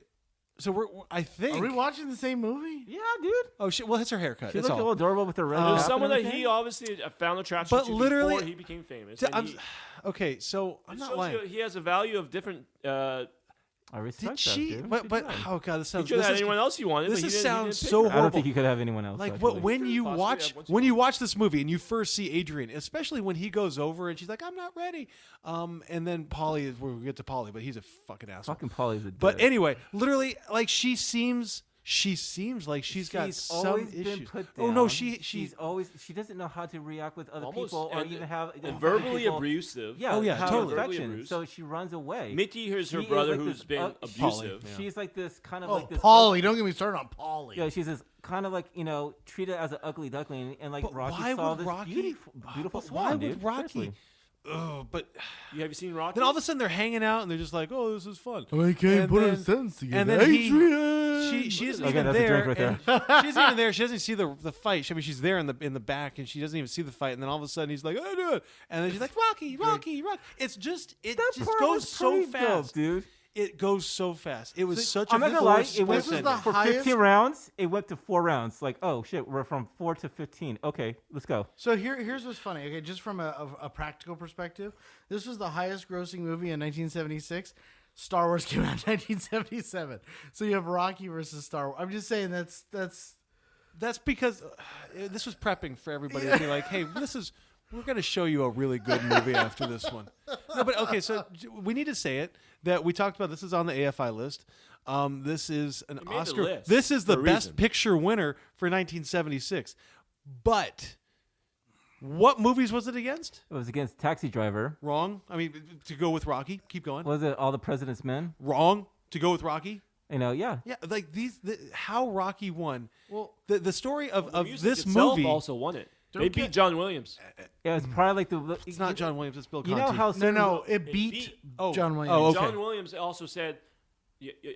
So I think. Are we watching the same movie? Yeah, dude. Oh shit! Well, it's her haircut. She It's looked all. all adorable with her red It was cap someone and that everything. he obviously found attraction But to literally- before he became famous. So And I'm, he, okay, so I'm it not shows lying. you he has a value of different. I respect Did that, she? dude. But She but does. oh god, this He sounds. could have This had is, anyone else he wanted. this but is he sounds didn't so pick her. I don't horrible. think you could have anyone else. Like actually. when you Possibly, watch yeah, once when you- you watch this movie and you first see Adrian, especially when he goes over and she's like, "I'm not ready," and then Polly is where we get to Polly, but he's a fucking asshole. fucking Polly's a But dick. anyway, literally, like she seems like she's got some always issues. been put Oh no, down. she's always she doesn't know how to react with other Almost- people or and- even have and other verbally people- abusive. Yeah, Oh, yeah, have totally. Verbally affection. abused. So she runs away. Mickey, here's her She is brother like who's this been Polly. abusive. She's like this kind of Oh, like this. Polly. Don't get me started on Polly. Yeah, she's this kind of like treated as an ugly duckling, and like But Rocky why saw would this Rocky? beautiful but swan, why dude. would Rocky? Seriously. Oh, but You have you seen Rocky? then all of a sudden they're hanging out and they're just like, "Oh, this is fun." I can't And put then- a sentence together. and then she isn't Okay, even that's a there. drink right and she isn't even there. She doesn't see the fight. I mean, she's there in the back, and she doesn't even see the fight. And then all of a sudden, he's like, "I do it," and then she's like, "Rocky." It's just That just part goes was so pretty fast, dope, dude. It goes so fast. It was such I'm a not gonna lie. forced It went split was the ending. for highest- 15 rounds. It went to 4 rounds. Like, oh shit, we're from 4 to 15. Okay, let's go. So here's what's funny. Okay, just from a practical perspective, this was the highest grossing movie in 1976. Star Wars came out in 1977. So you have Rocky versus Star Wars. I'm just saying that's That's because this was prepping for everybody to be like, "Hey, we're going to show you a really good movie after this one." No, but okay, so we need to say it. that we talked about. This is on the AFI list. This is an It made the Oscar. list This is the for a Best reason. Picture winner for 1976. But what movies was it against? It was against Taxi Driver. Wrong. I mean, to go with Rocky. Keep going. Was it All the President's Men? Wrong. To go with Rocky. Yeah. Yeah, like how Rocky won. Well, The story of The music this itself movie. also won it. They Don't beat get- John Williams. It was probably like the. It's not John Williams. It's Bill Conti. You know how no, it beat- beat Oh. John Williams. Oh, okay. John Williams also said,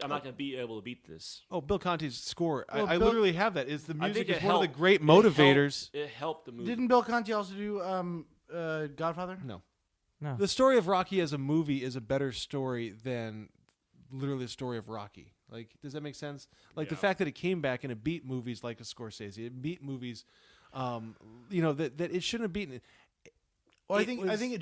I'm not going to be able to beat this. Oh, Bill Conti's score. Well, I Bill- literally have that. Is the I music think is it one of the helped. great motivators. It helped the movie. Didn't Bill Conti also do Godfather? No. No. The story of Rocky as a movie is a better story than literally the story of Rocky. Like, does that make sense? Like the fact that it came back and it beat movies like a Scorsese. It beat movies, that it shouldn't have beaten. Well, I It think was- it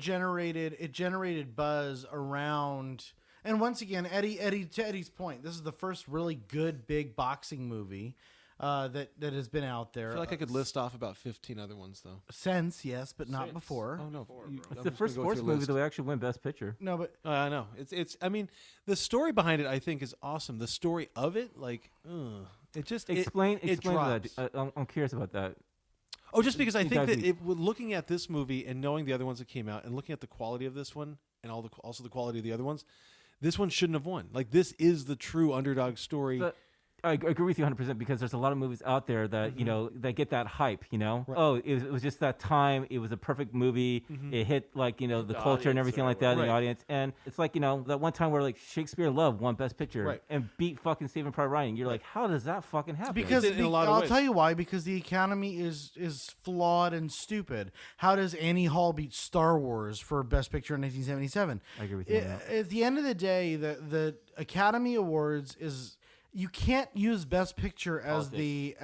generated buzz around. And once again, to Eddie's point, this is the first really good big boxing movie that has been out there. I feel like I could list off about 15 other ones though. Since, yes, but not Since. before. Oh no, It's the first sports movie that would actually win Best Picture. No, but I know. It's. I mean, the story behind it, I think, is awesome. The story of it, like, it just Explain it that. drops. I'm curious about that. Oh, just because I think that Exactly. looking at this movie and knowing the other ones that came out, and looking at the quality of this one, and also the quality of the other ones, this one shouldn't have won. Like, this is the true underdog story. But I agree with you 100% because there's a lot of movies out there that that get that hype. Right. Oh, it was just that time. It was a perfect movie. It hit the culture and audience everything or like that in Right. the audience. And it's like that one time where like Shakespeare in Love won Best Picture Right. and beat fucking Saving Private Ryan. You're like, how does that fucking happen? because in a lot of I'll ways. tell you why. Because the Academy is flawed and stupid. How does Annie Hall beat Star Wars for Best Picture in 1977? I agree with you on that. At the end of the day, the Academy Awards is. You can't use Best Picture as the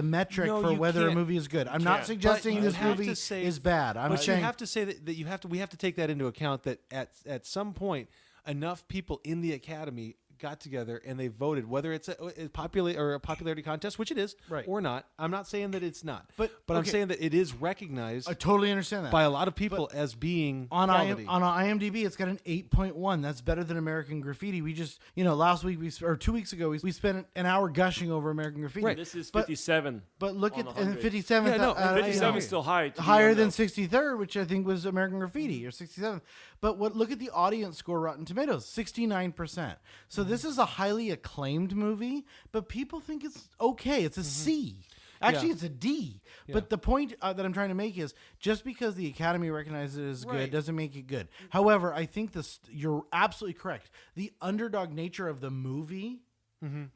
metric No, for you whether a can't. movie is good. I'm not can't. suggesting But you this have movie to say- is bad. I'm But saying you have to say that we have to take that into account. That at some point, enough people in the Academy got together and they voted, whether it's a popularity contest, which it is, Right. or not. I'm not saying that it's not, But, I'm okay. saying that it is recognized I totally understand that. by a lot of people as being on quality. on IMDb, it's got an 8.1. That's better than American Graffiti. We just, last week or 2 weeks ago, we spent an hour gushing over American Graffiti. Right. This is But- 57. But look on at 100. 57th. Yeah, no, and 57 is still high. to be higher on than the- 63rd, which I think was American Graffiti, or 67th. But look at the audience score, Rotten Tomatoes, 69%. So this is a highly acclaimed movie, but people think it's okay. It's a C. Actually, Yeah. it's a D. Yeah. But the point that I'm trying to make is just because the Academy recognizes it as Right. good doesn't make it good. However, I think you're absolutely correct. The underdog nature of the movie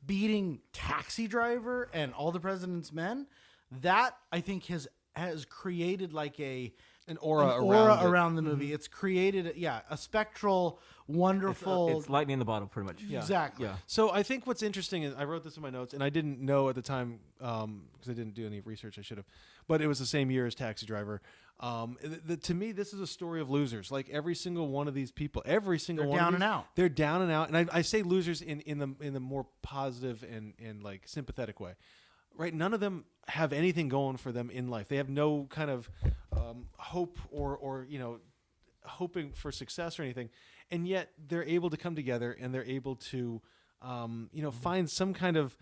beating Taxi Driver and All the President's Men, that I think has created like an aura an around it. around the movie. It's created, a spectral, wonderful. It's lightning in the bottle, pretty much. Exactly. Yeah. So I think what's interesting is I wrote this in my notes, and I didn't know at the time because I didn't do any research. I should have, but it was the same year as Taxi Driver. To me, this is a story of losers. Like every single one of these people, every single They're one, down of and these, out. They're down and out, and I say losers in the more positive and like sympathetic way. Right? None of them have anything going for them in life. They have no kind of hope or hoping for success or anything, and yet they're able to come together and they're able to find some kind of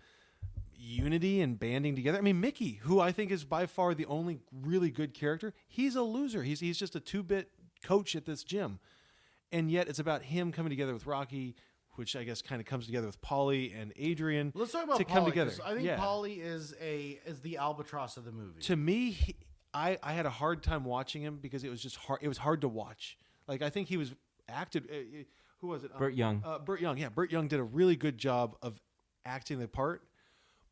unity and banding together. I mean, Mickey, who I think is by far the only really good character, he's a loser. He's just a 2-bit coach at this gym, and yet it's about him coming together with Rocky, which I guess kind of comes together with Paulie and Adrian. Let's talk about to Pauly, come together. 'cause I think Yeah. Pauly is the albatross of the movie. To me, I had a hard time watching him because it was just hard. It was hard to watch. Like I think he was acted. Who was it? Burt Young. Burt Young. Yeah, Burt Young did a really good job of acting the part.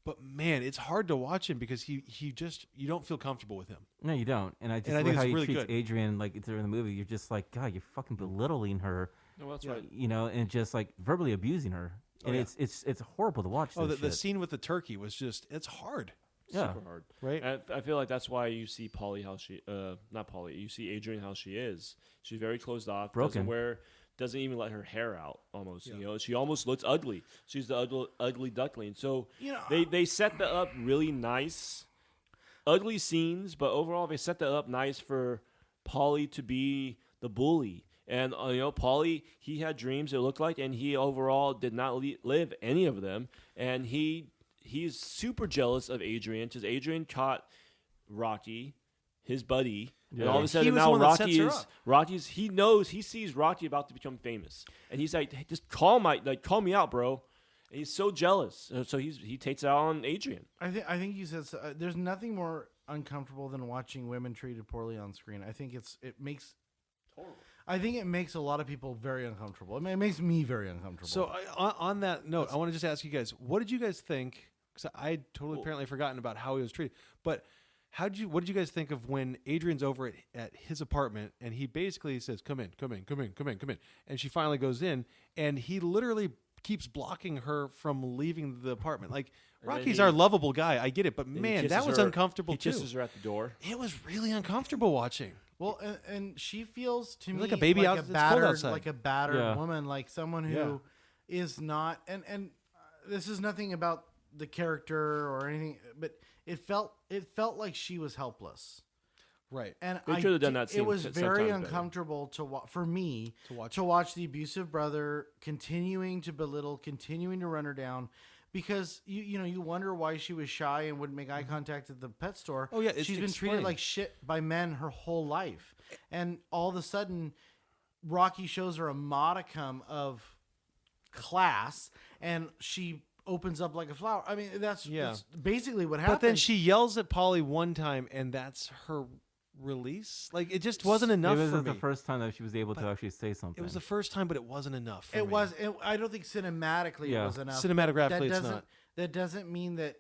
But man, it's hard to watch him because he just you don't feel comfortable with him. No, you don't. And I just And I like think how it's he really treats good. Adrian like during the movie. You're just like, God, you're fucking belittling her, No, that's right. and just like verbally abusing her. And yeah. it's horrible to watch. Oh, this the shit. scene with the turkey was it's hard, Yeah. Super hard. right? And I feel like that's why you see Polly how she, not Polly, you see Adrian how she is. She's very closed off. Broken. Doesn't even let her hair out almost. She almost looks ugly. She's the ugly duckling. So they set that up really nice. Ugly scenes, but overall they set that up nice for Polly to be the bully. And Paulie, he had dreams, it looked like, and he overall did not live any of them. And he's super jealous of Adrian because Adrian caught Rocky, his buddy, and all of a He sudden was the now one that sets her up. he sees Rocky about to become famous, and he's like, hey, just call me out, bro. And he's so jealous, so he takes it out on Adrian. I think you said there's nothing more uncomfortable than watching women treated poorly on screen. I think it makes a lot of people very uncomfortable. I mean, it makes me very uncomfortable. So on that note, I want to just ask you guys, what did you guys think? Because I had totally apparently forgotten about how he was treated. But what did you guys think of when Adrian's over at his apartment and he basically says, come in. And she finally goes in and he literally keeps blocking her from leaving the apartment. Like, Rocky's our lovable guy. I get it. But man, that was uncomfortable too. He kisses her at the door. It was really uncomfortable watching. Well, and she feels to me like a baby out. a It's cold battered, outside. like a battered Yeah. woman, like someone who is not. And this is nothing about the character or anything, but it felt like she was helpless. Right. And They could have done that It was scene very sometimes uncomfortable for me To watch. the abusive brother continuing to belittle, continuing to run her down. Because you wonder why she was shy and wouldn't make eye contact at the pet store. Oh, yeah, it's she's been treated explained. like shit by men her whole life, and all of a sudden, Rocky shows her a modicum of class, and she opens up like a flower. I mean, that's basically what happened. But then she yells at Polly one time, and that's her release. Like, it just wasn't enough It for wasn't me. the first time that she was able to actually say something. It was the first time, but it wasn't enough for me. I don't think cinematically it Yeah. was enough. Cinematographically, it's doesn't- not. That doesn't mean that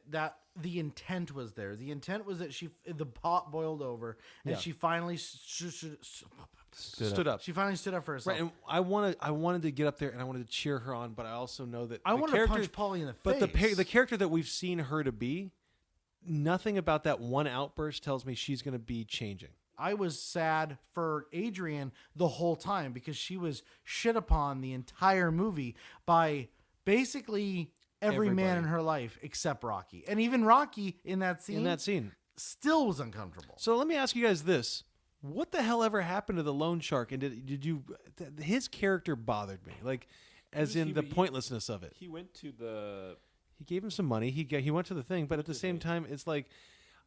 the intent was there. The intent was that the pot boiled over, and she finally Stood up. She finally stood up for herself. Right, and I wanted to get up there and I wanted to cheer her on, but I also know that I the wanted to character, punch Paulie in the but face. the character that we've seen her to be, nothing about that one outburst tells me she's going to be changing. I was sad for Adrian the whole time because she was shit upon the entire movie by basically every man Everybody. in her life except Rocky. And even Rocky in that scene still was uncomfortable. So let me ask you guys this. What the hell ever happened to the loan shark? And did you his character bothered me. Like, as in the pointlessness of it. He went to the. He gave him some money. He went to the thing, but at the same time, it's like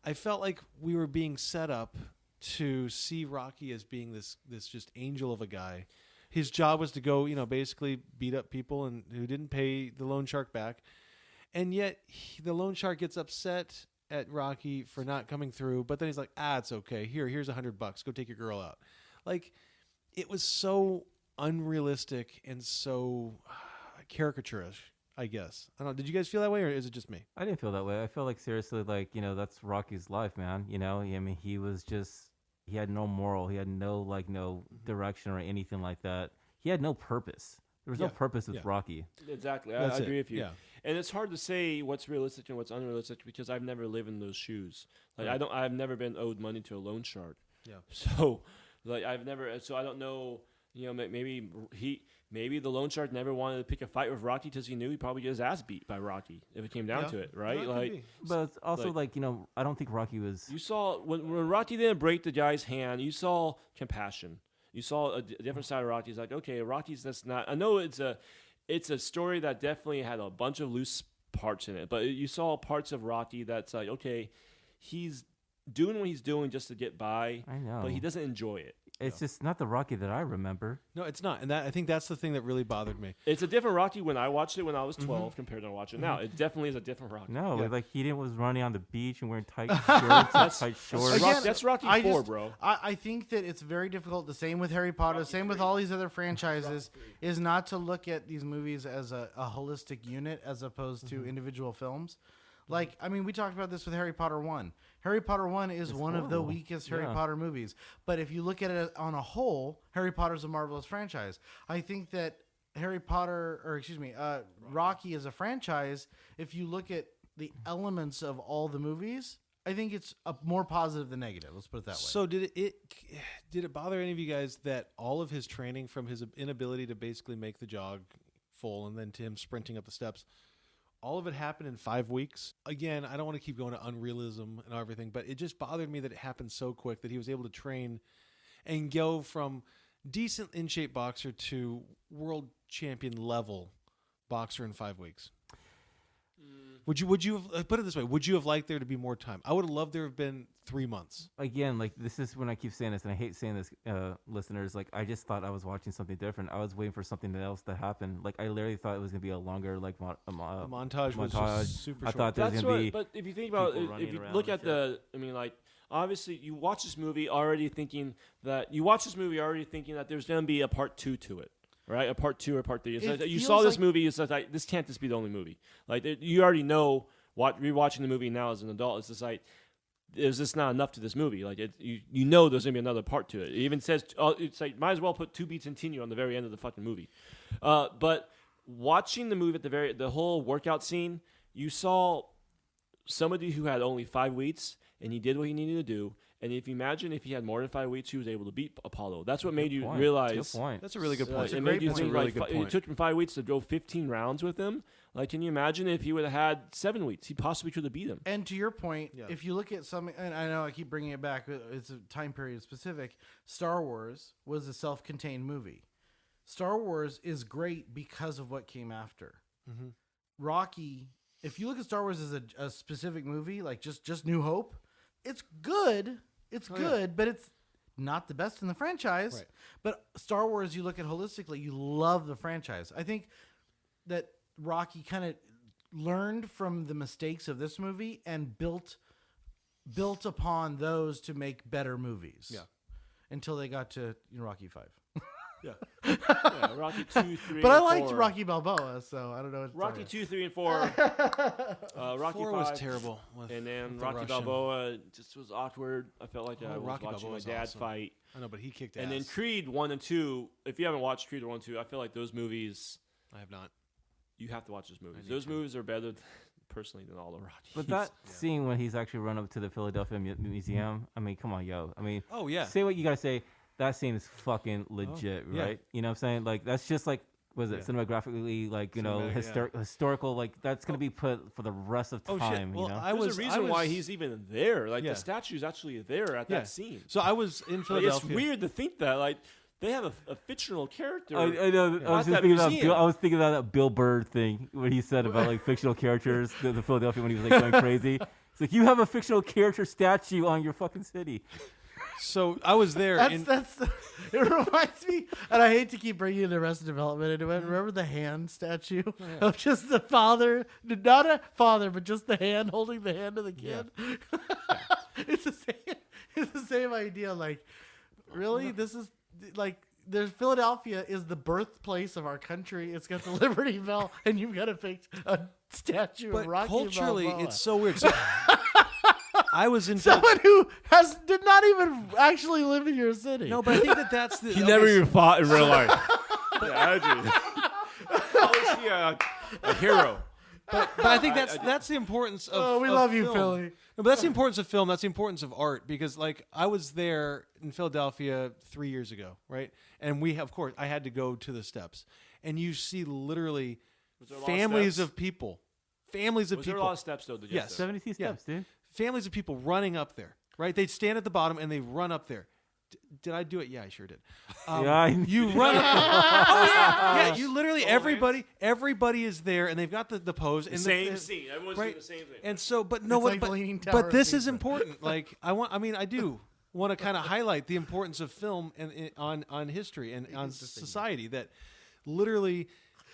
I felt like we were being set up to see Rocky as being this just angel of a guy. His job was to go, basically beat up people and who didn't pay the loan shark back, and yet the loan shark gets upset at Rocky for not coming through. But then he's like, it's okay. Here's $100. Go take your girl out. Like, it was so unrealistic and so caricaturish. I guess. I don't know. Did you guys feel that way, or is it just me? I didn't feel that way. I feel like seriously, like, that's Rocky's life, man. I mean, he had no moral. He had no direction or anything like that. He had no purpose. There was no purpose with Rocky. Exactly. I agree with you. Yeah. And it's hard to say what's realistic and what's unrealistic because I've never lived in those shoes. Like, I've never been owed money to a loan shark. Yeah. So, like, I don't know, maybe the loan shark never wanted to pick a fight with Rocky because he knew he'd probably get his ass beat by Rocky if it came down to it, right? But it's also I don't think Rocky was. You saw when Rocky didn't break the guy's hand, you saw compassion. You saw a different side of Rocky. It's like, okay, Rocky's that's not. I know it's a story that definitely had a bunch of loose parts in it, but you saw parts of Rocky that's like, okay, he's doing what he's doing just to get by. I know, but he doesn't enjoy it. It's just not the Rocky that I remember. No, it's not, and I think that's the thing that really bothered me. It's a different Rocky when I watched it when I was 12 compared to watching it now. It definitely is a different Rocky. No, like he didn't was running on the beach and wearing tight shirts, tight shorts. That's Rocky 4, bro. I think that it's very difficult. The same with Harry Potter, the same with all these other franchises, is not to look at these movies as a holistic unit as opposed to individual films. Like, I mean, we talked about this with Harry Potter 1. Harry Potter 1 is one of the weakest Harry Potter movies. But if you look at it on a whole, Harry Potter's a marvelous franchise. I think that Rocky as a franchise, if you look at the elements of all the movies, I think it's more positive than negative. Let's put it that way. So did it bother any of you guys that all of his training, from his inability to basically make the jog full and then to him sprinting up the steps, all of it happened in 5 weeks? Again, I don't want to keep going to unrealism and everything, but it just bothered me that it happened so quick that he was able to train and go from decent in shape boxer to world champion level boxer in 5 weeks? Would you have put it this way? Would you have liked there to be more time? I would have loved there to have been 3 months. Again, like this is when I keep saying this, and I hate saying this, listeners. Like I just thought I was watching something different. I was waiting for something else to happen. Like I literally thought it was gonna be a longer like Montage was just super I short. thought there was That's gonna what. be. But if you think about people it, running if you around look and at the, I mean, like obviously you watch this movie already thinking that there's gonna be a part 2 to it. Right, a part 2 or part 3. It's It like, you feels saw this like- movie. It's like this can't just be the only movie. Like you already know. Rewatching the movie now as an adult, it's just like there's just not enough to this movie. Like you know there's gonna be another part to it. It even says it's like might as well put to be continued on the very end of the fucking movie. But watching the movie at the whole workout scene, you saw somebody who had only 5 weeks and he did what he needed to do. And if you imagine if he had more than 5 weeks, he was able to beat Apollo. That's what made you Point. realize. Good point. That's a really good point. That's a It great made you point. think That's a really like good it point. took him 5 weeks to go 15 rounds with him. Like, can you imagine if he would have had 7 weeks? He possibly could have beat him. And to your point, Yeah. if you look at something, and I know I keep bringing it back, it's a time period specific. Star Wars was a self-contained movie. Star Wars is great because of what came after. Mm-hmm. Rocky, if you look at Star Wars as a specific movie, like just New Hope, it's good. It's good, but it's not the best in the franchise. Right. But Star Wars, you look at holistically, you love the franchise. I think that Rocky kind of learned from the mistakes of this movie and built upon those to make better movies. Yeah. Until they got to Rocky 5. Yeah, Rocky 2, 3, But I and liked 4. Rocky Balboa, so I don't know what to Rocky tell you. 2, 3, and 4. Rocky 4 5 was terrible. And then with the Rocky Russian. Balboa just was awkward. I felt like I was Rocky watching Balboa my was dad awesome. fight. I know, but he kicked And ass. then Creed 1 and 2. If you haven't watched Creed 1 and 2, I feel like those movies, I have not. you have to watch those movies. need Those to. movies are better, personally, than all the Rockies. But that scene when he's actually run up to the Philadelphia Museum, I mean, come on, yo. I mean, Oh yeah. say what you gotta say. That scene is fucking legit, yeah. right? You know what I'm saying? Like that's just like was it Yeah. cinematographically like Cinematic, yeah. historical like that's gonna be put for the rest of Oh, shit. time. Well, you know? There's a reason why he's even there. Like Yeah. the statue's actually there at Yeah. that scene. So I was in Like, Philadelphia. it's weird to think that like they have a fictional character. I know. I was at just that thinking about museum. Bill, I was thinking about that Bill Burr thing when he said about like fictional characters, the Philadelphia when he was like going crazy. It's like you have a fictional character statue on your fucking city. So I was there. That's it reminds me, and I hate to keep bringing in Arrested Development into it. Remember the hand statue of just the father, not a father, but just the hand holding the hand of the kid. It's the same idea. Like, really, this is like there's Philadelphia is the birthplace of our country. It's got the Liberty Bell, and you've got to fix a statue but of Rocky culturally, Balboa. it's so weird. So I was in Someone who did not even actually live in your city. No, but I think that's the. He okay, never so- even fought in real life. Yeah, How is he a hero? But I think that's the importance of. Oh, we of love you, film. Philly. No, but that's the importance of film. That's the importance of art because, like, I was there in Philadelphia 3 years ago, right? And we, of course, I had to go to the steps, and you see literally Was there a lot of families steps? of people, families of Was there a people. lot of steps though? To get Yes. there? 72 Yeah. steps, dude. Families of people running up there, right? They'd stand at the bottom and they run up there. Did I do it? Yeah, I sure did. Yeah, I knew. You run up. Oh yeah, yeah. You literally everybody is there and they've got the pose and Same scene. Everyone's right? doing the same thing. And so, but no, It's what, like but, the Leaning Tower but of this is Pisa. important. Like I do want to kind of highlight the importance of film and on history and on society. That literally,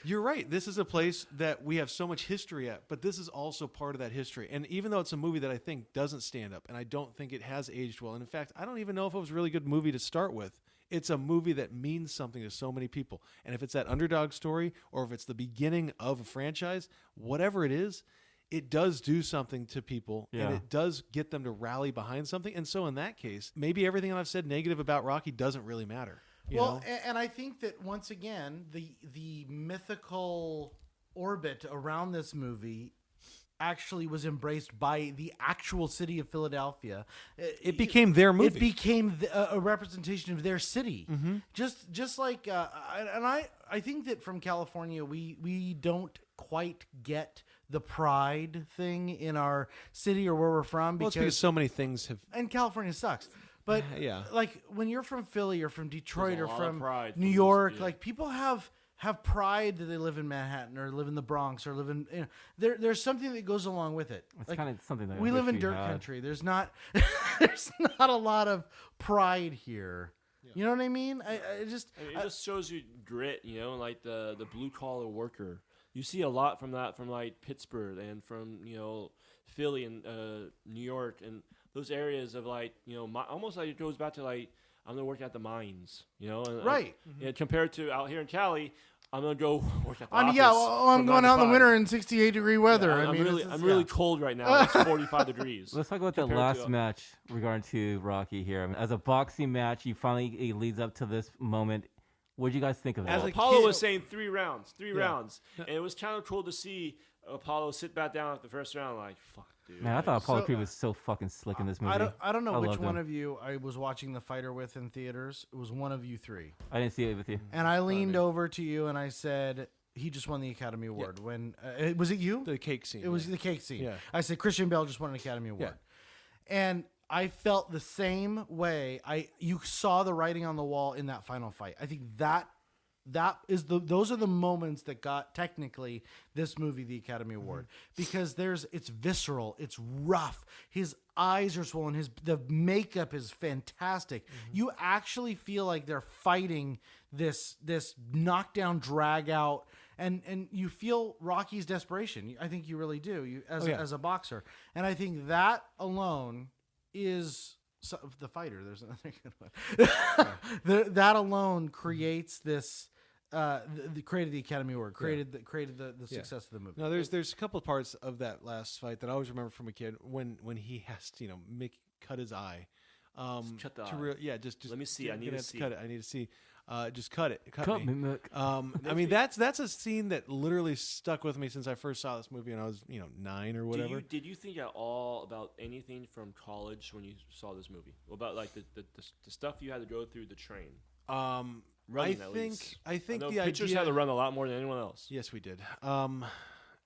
you're right. This is a place that we have so much history at, but this is also part of that history. And even though it's a movie that I think doesn't stand up, and I don't think it has aged well, and in fact, I don't even know if it was a really good movie to start with. It's a movie that means something to so many people. And if it's that underdog story or if it's the beginning of a franchise, whatever it is, it does do something to people and Yeah. it does get them to rally behind something. And so in that case, maybe everything I've said negative about Rocky doesn't really matter. You know? And I think that once again, the mythical orbit around this movie actually was embraced by the actual city of Philadelphia. It became their movie. It became a representation of their city. Mm-hmm. Just like, and I think that from California, we don't quite get the pride thing in our city or where we're from Well, it's because so many things have. and California sucks. But Yeah. like when you're from Philly or from Detroit There's a or lot of from pride New from this- York, yeah. like people have pride that they live in Manhattan or live in the Bronx or live in, there's something that goes along with it. It's Like, kind of something that I we live wish in we dirt had. country. There's not there's not a lot of pride here. You know what I mean? I It just shows you grit, like the blue collar worker. You see a lot from that, from like Pittsburgh and from Philly and New York and those areas of like almost like it goes back to like I'm gonna work at the mines, and, Right. compared to out here in Cali, I'm gonna go work at the I mean, office. yeah, well, I'm from going 9 to out in the 5. winter in 68-degree weather. Yeah, I mean, I'm really cold right now. It's 45 degrees. Let's talk about that compared last to- match regarding to Rocky here. I mean, as a boxing match, it leads up to this moment. What did you guys think of As that? a Apollo kid- was saying 3 rounds, and it was kind of cool to see Apollo sit back down at the first round, like fuck, dude. Man, I thought Apollo So- Creed was so fucking slick in this movie. I don't know which loved one him. of you I was watching The Fighter with in theaters. It was one of you three. I didn't see it with you. And I leaned over to you and I said, he just won the Academy Award. When was it you? The cake scene. It was the cake scene. Yeah. I said Christian Bale just won an Academy Award. And I felt the same way. You saw the writing on the wall in that final fight. I think those are the moments that got technically this movie the Academy Award, because it's visceral, it's rough. His eyes are swollen. The makeup is fantastic. You actually feel like they're fighting this knockdown, drag out, and you feel Rocky's desperation. I think you really do. As a boxer, and I think that alone is. So, The Fighter, there's another good one. That alone creates this. Created the Academy Award. Created the success of the movie. No, there's a couple of parts of that last fight that I always remember from a kid when he has to cut his eye. Cut the to eye. Just Let me see. I I'm need gonna to have see. Cut it. I need to see. Just cut it. Cut me, Mick. I mean, that's a scene that literally stuck with me since I first saw this movie when I was 9 or whatever. Did you think at all about anything from college when you saw this movie? About like the stuff you had to go through to train? Running, at least. I think know the pitchers idea had to run a lot more than anyone else. Yes, we did. And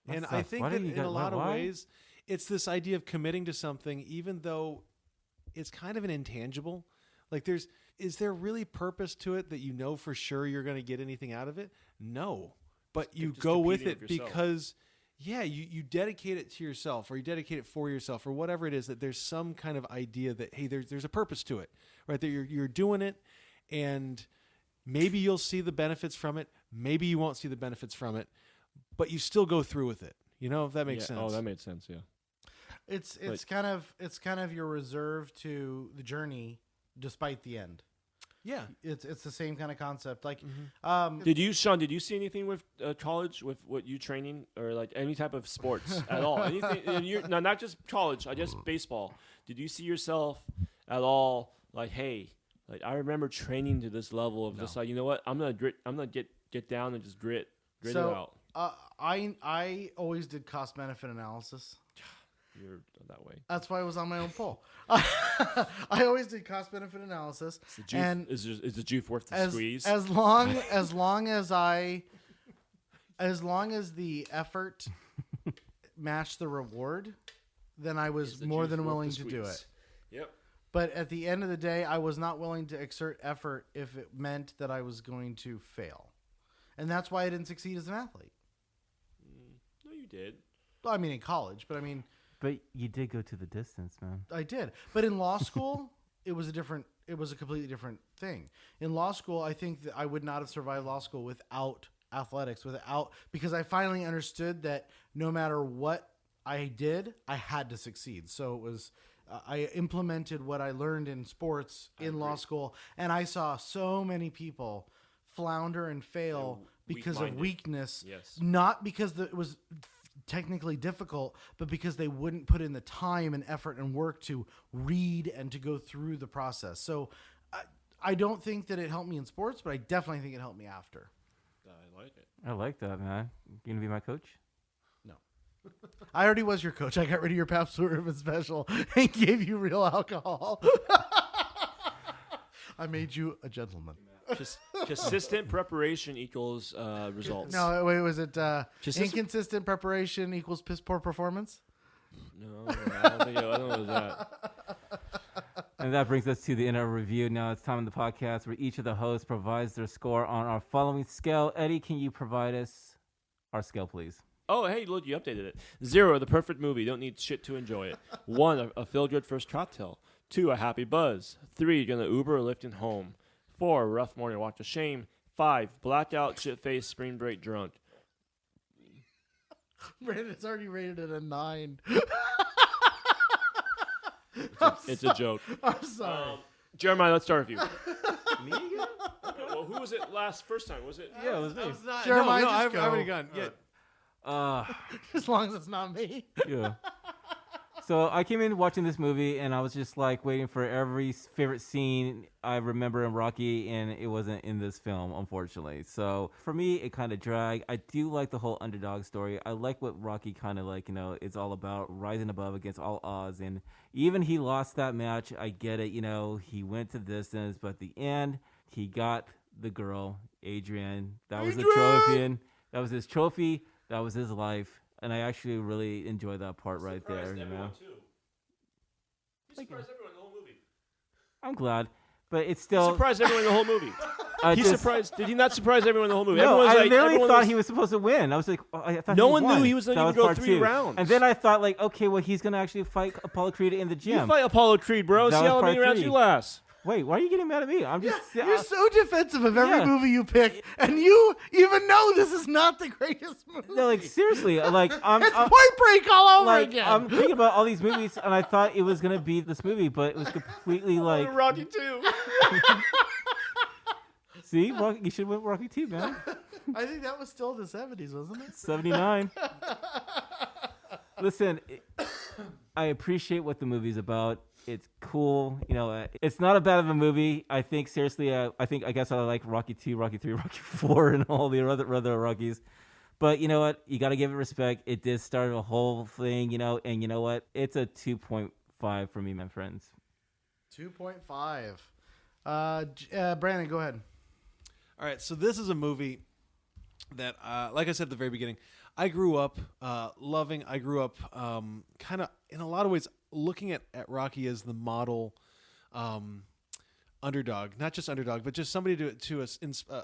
I sucks. think Why that do you in a lot of why? ways, it's this idea of committing to something, even though it's kind of an intangible. Like, is there really purpose to it that you know for sure you're going to get anything out of it? No, but you just go with competing it with yourself. because, you dedicate it to yourself, or you dedicate it for yourself, or whatever it is. That there's some kind of idea that hey, there's a purpose to it, right? That you're doing it, and maybe you'll see the benefits from it. Maybe you won't see the benefits from it, but you still go through with it. If that makes sense. Oh, that made sense. Yeah. It's kind of your reserve to the journey, despite the end. Yeah. It's the same kind of concept. Like, Sean? Did you see anything with college, with what you training, or like any type of sports at all? Anything? No, not just college. I guess baseball. Did you see yourself at all? Like, hey, like I remember training to this level of just like, you know what? I'm gonna grit. I'm gonna get down and just grit it out. I always did cost benefit analysis. You're that way. That's why I was on my own poll. I always did cost benefit analysis, and Is the juice worth the squeeze? as long as the effort matched the reward, then I was Is the more juice than worth willing the to do it. squeeze? Yep. But at the end of the day, I was not willing to exert effort if it meant that I was going to fail, and that's why I didn't succeed as an athlete. No, you did. Well, I mean, in college, but I mean, But you did go to the distance, man. I did. But in law school, it was a completely different thing. In law school, I think that I would not have survived law school without athletics, because I finally understood that no matter what I did, I had to succeed. So it was, I implemented what I learned in sports in law school, and I saw so many people flounder and fail because of weak-minded. weakness, Yes. not because it was technically difficult, but because they wouldn't put in the time and effort and work to read and to go through the process. So I don't think that it helped me in sports, but I definitely think it helped me after. I like it. I like that, man. You gonna be my coach? No. I already was your coach. I got rid of your Pabst Blue Ribbon Special and gave you real alcohol. I made you a gentleman. Just consistent preparation equals results. No, wait, was it Just- inconsistent preparation equals piss poor performance? No, I don't know it was that. And that brings us to the end of our review. Now it's time in the podcast where each of the hosts provides their score on our following scale. Eddie, can you provide us our scale, please? Oh, hey, look, you updated it. 0, the perfect movie. Don't need shit to enjoy it. 1, a feel-good first cocktail. 2, a happy buzz. 3, gonna Uber or Lyft home. 4, rough morning watch of shame. 5, blackout, shit-faced, spring break drunk. Brandon's already rated it a 9. It's a joke. I'm sorry. Jeremiah, let's start with you. Me again? Okay, well, who was it first time? Was it? Yeah, it was me. Jeremiah, no, just I've go. already gone. Yeah. As long as it's not me. Yeah. So I came in watching this movie, and I was just like waiting for every favorite scene I remember in Rocky, and it wasn't in this film, unfortunately. So for me, it kind of dragged. I do like the whole underdog story. I like what Rocky kind of like, it's all about rising above against all odds. And even he lost that match, I get it. He went to the distance, but at the end, he got the girl, Adrian. That was the trophy. That was his trophy. That was his life. And I actually really enjoyed that part right there. He surprised everyone in the whole movie. I'm glad, but it's He still. surprised everyone in the whole movie. Did he not surprise everyone in the whole movie? No, Everyone's I literally everyone thought was- he was supposed to win. I was like, I thought No he one won. knew he was That gonna go part 3 two. rounds. And then I thought, like, okay, well, he's gonna actually fight Apollo Creed in the You gym. fight Apollo Creed, bro. That See was how part many rounds 3. you last. Wait, why are you getting mad at me? I'm just. You're so defensive of every Yeah. movie you pick, and you even know this is not the greatest movie. No, like seriously, like it's Point Break all over like again. I'm thinking about all these movies, and I thought it was gonna be this movie, but it was completely like. Rocky 2. See, Rocky, you should win Rocky 2, man. I think that was still the 70s, wasn't it? 79. Listen, I appreciate what the movie's about. It's cool. It's not a bad of a movie. I think, seriously, I guess I like Rocky 2, Rocky 3, Rocky 4, and all the other Rockies. But you know what? You got to give it respect. It did start a whole thing, and you know what? It's a 2.5 for me, my friends. 2.5. Brandon, go ahead. All right, so this is a movie that, like I said at the very beginning, I grew up loving. I grew up kind of, in a lot of ways, looking at Rocky as the model underdog. Not just underdog, but just somebody to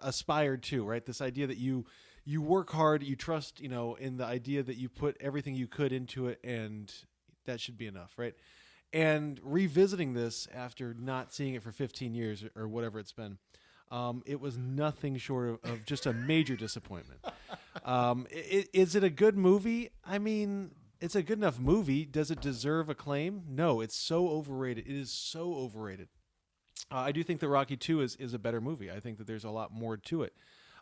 aspire to, right? This idea that you work hard, you trust, in the idea that you put everything you could into it, and that should be enough, right? And revisiting this after not seeing it for 15 years or whatever it's been, it was nothing short of just a major disappointment. Is it a good movie? I mean, it's a good enough movie. Does it deserve acclaim? No, it's so overrated. It is so overrated. I do think that Rocky 2 is a better movie. I think that there's a lot more to it.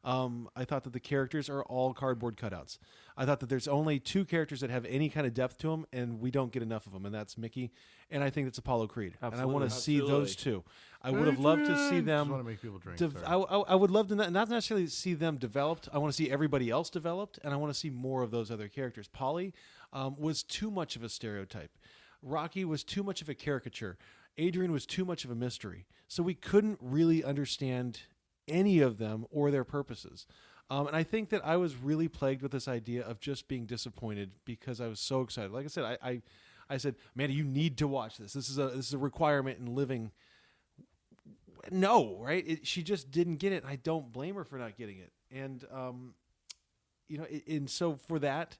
I thought that the characters are all cardboard cutouts. I thought that there's only 2 characters that have any kind of depth to them, and we don't get enough of them, and that's Mickey, and I think that's Apollo Creed. Absolutely. And I want to see those 2. I would have Me loved too. to see them. Just want to make people drink. I would love to not necessarily see them developed. I want to see everybody else developed, and I want to see more of those other characters. Polly was too much of a stereotype. Rocky was too much of a caricature. Adrian was too much of a mystery. So we couldn't really understand any of them or their purposes. And I think that I was really plagued with this idea of just being disappointed because I was so excited. Like I said, I said, Mandy, you need to watch this. This is a requirement in living. No, right? She just didn't get it. I don't blame her for not getting it. And and so for that,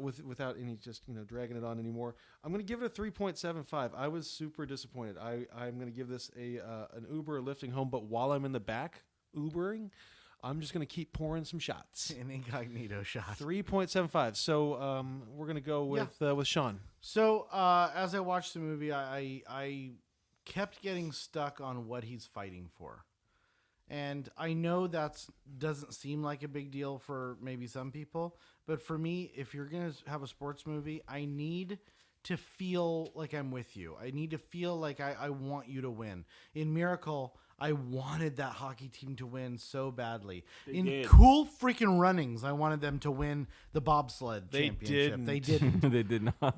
without any just dragging it on anymore, I'm going to give it a 3.75. I was super disappointed. I'm going to give this an Uber or lifting home, but while I'm in the back Ubering, I'm just going to keep pouring some shots. An incognito shot. 3.75. So we're going to go with Sean. So as I watched the movie, I kept getting stuck on what he's fighting for. And I know that doesn't seem like a big deal for maybe some people, but for me, if you're going to have a sports movie, I need to feel like I'm with you. I need to feel like I want you to win. In Miracle, I wanted that hockey team to win so badly. In Cool Freaking Runnings, I wanted them to win the bobsled championship. They didn't. They did not.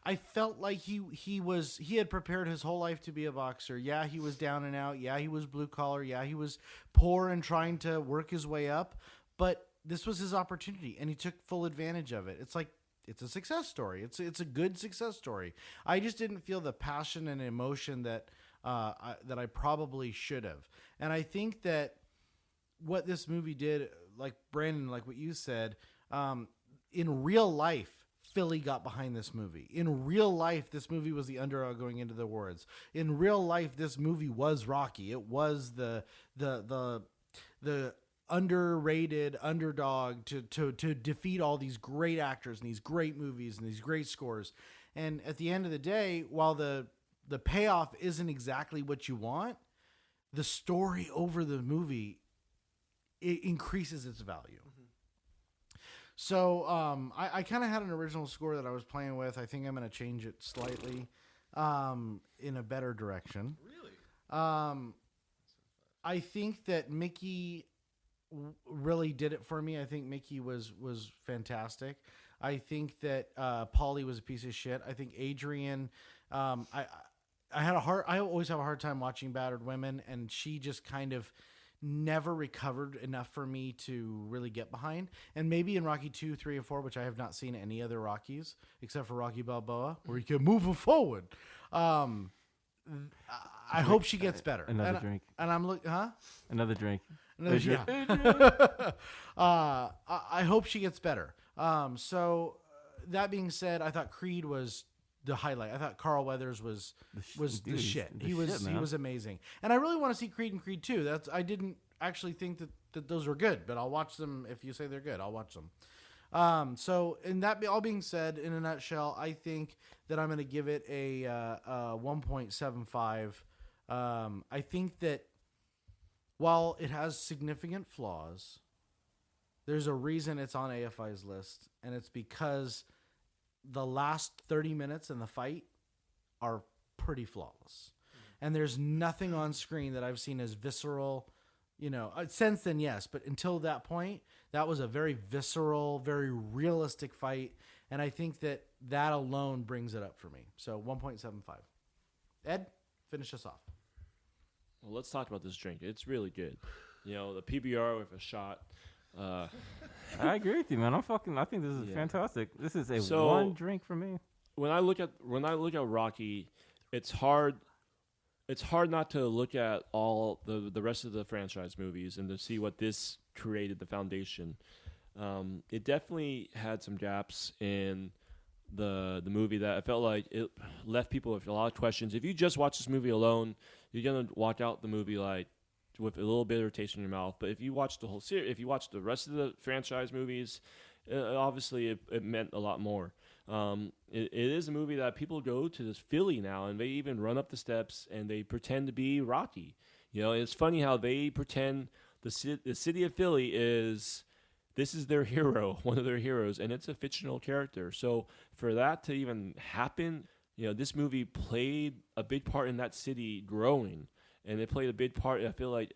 I felt like he had prepared his whole life to be a boxer. Yeah, he was down and out. Yeah, he was blue collar. Yeah, he was poor and trying to work his way up. But this was his opportunity, and he took full advantage of it. It's like it's a success story. It's a good success story. I just didn't feel the passion and emotion that I probably should have. And I think that what this movie did, like Brandon, like what you said, in real life, Philly got behind this movie. In real life, this movie was the underdog going into the awards. In real life, this movie was Rocky. It was the underrated underdog to defeat all these great actors and these great movies and these great scores. And at the end of the day, while the payoff isn't exactly what you want, the story over the movie, it increases its value. So I kind of had an original score that I was playing with. I think I'm going to change it slightly in a better direction. Really? I think that Mickey really did it for me. I think Mickey was fantastic. I think that Paulie was a piece of shit. I think Adrian, I always have a hard time watching Battered Women, and she just kind of never recovered enough for me to really get behind. And maybe in Rocky 2, 3, and 4, which I have not seen any other Rockies except for Rocky Balboa, where you can move them forward. I hope she gets better. Another drink. And I'm looking, huh? Another drink. Yeah. I hope she gets better. So that being said, I thought Creed was the highlight. I thought Carl Weathers was the shit. He was amazing. And I really want to see Creed and Creed 2. I didn't actually think that those were good, but I'll watch them. If you say they're good, I'll watch them. So in that all being said, in a nutshell, I think that I'm going to give it a 1.75. I think that while it has significant flaws, there's a reason it's on AFI's list, and it's because the last 30 minutes in the fight are pretty flawless. And there's nothing on screen that I've seen as visceral, since then, yes. But until that point, that was a very visceral, very realistic fight. And I think that alone brings it up for me. So 1.75. Ed, finish us off. Well, let's talk about this drink. It's really good. The PBR with a shot. I agree with you, man. I think this is fantastic. This is one drink for me. When I look at Rocky, it's hard not to look at all the rest of the franchise movies and to see what this created, the foundation. It definitely had some gaps in the movie that I felt like it left people with a lot of questions. If you just watch this movie alone, you're gonna walk out the movie like with a little bit of taste in your mouth. But if you watch the whole series, if you watch the rest of the franchise movies, obviously it meant a lot more. It is a movie that people go to this Philly now, and they even run up the steps and they pretend to be Rocky. It's funny how they pretend the city of Philly this is their hero, one of their heroes, and it's a fictional character. So for that to even happen, this movie played a big part in that city growing. And it played a big part. I feel like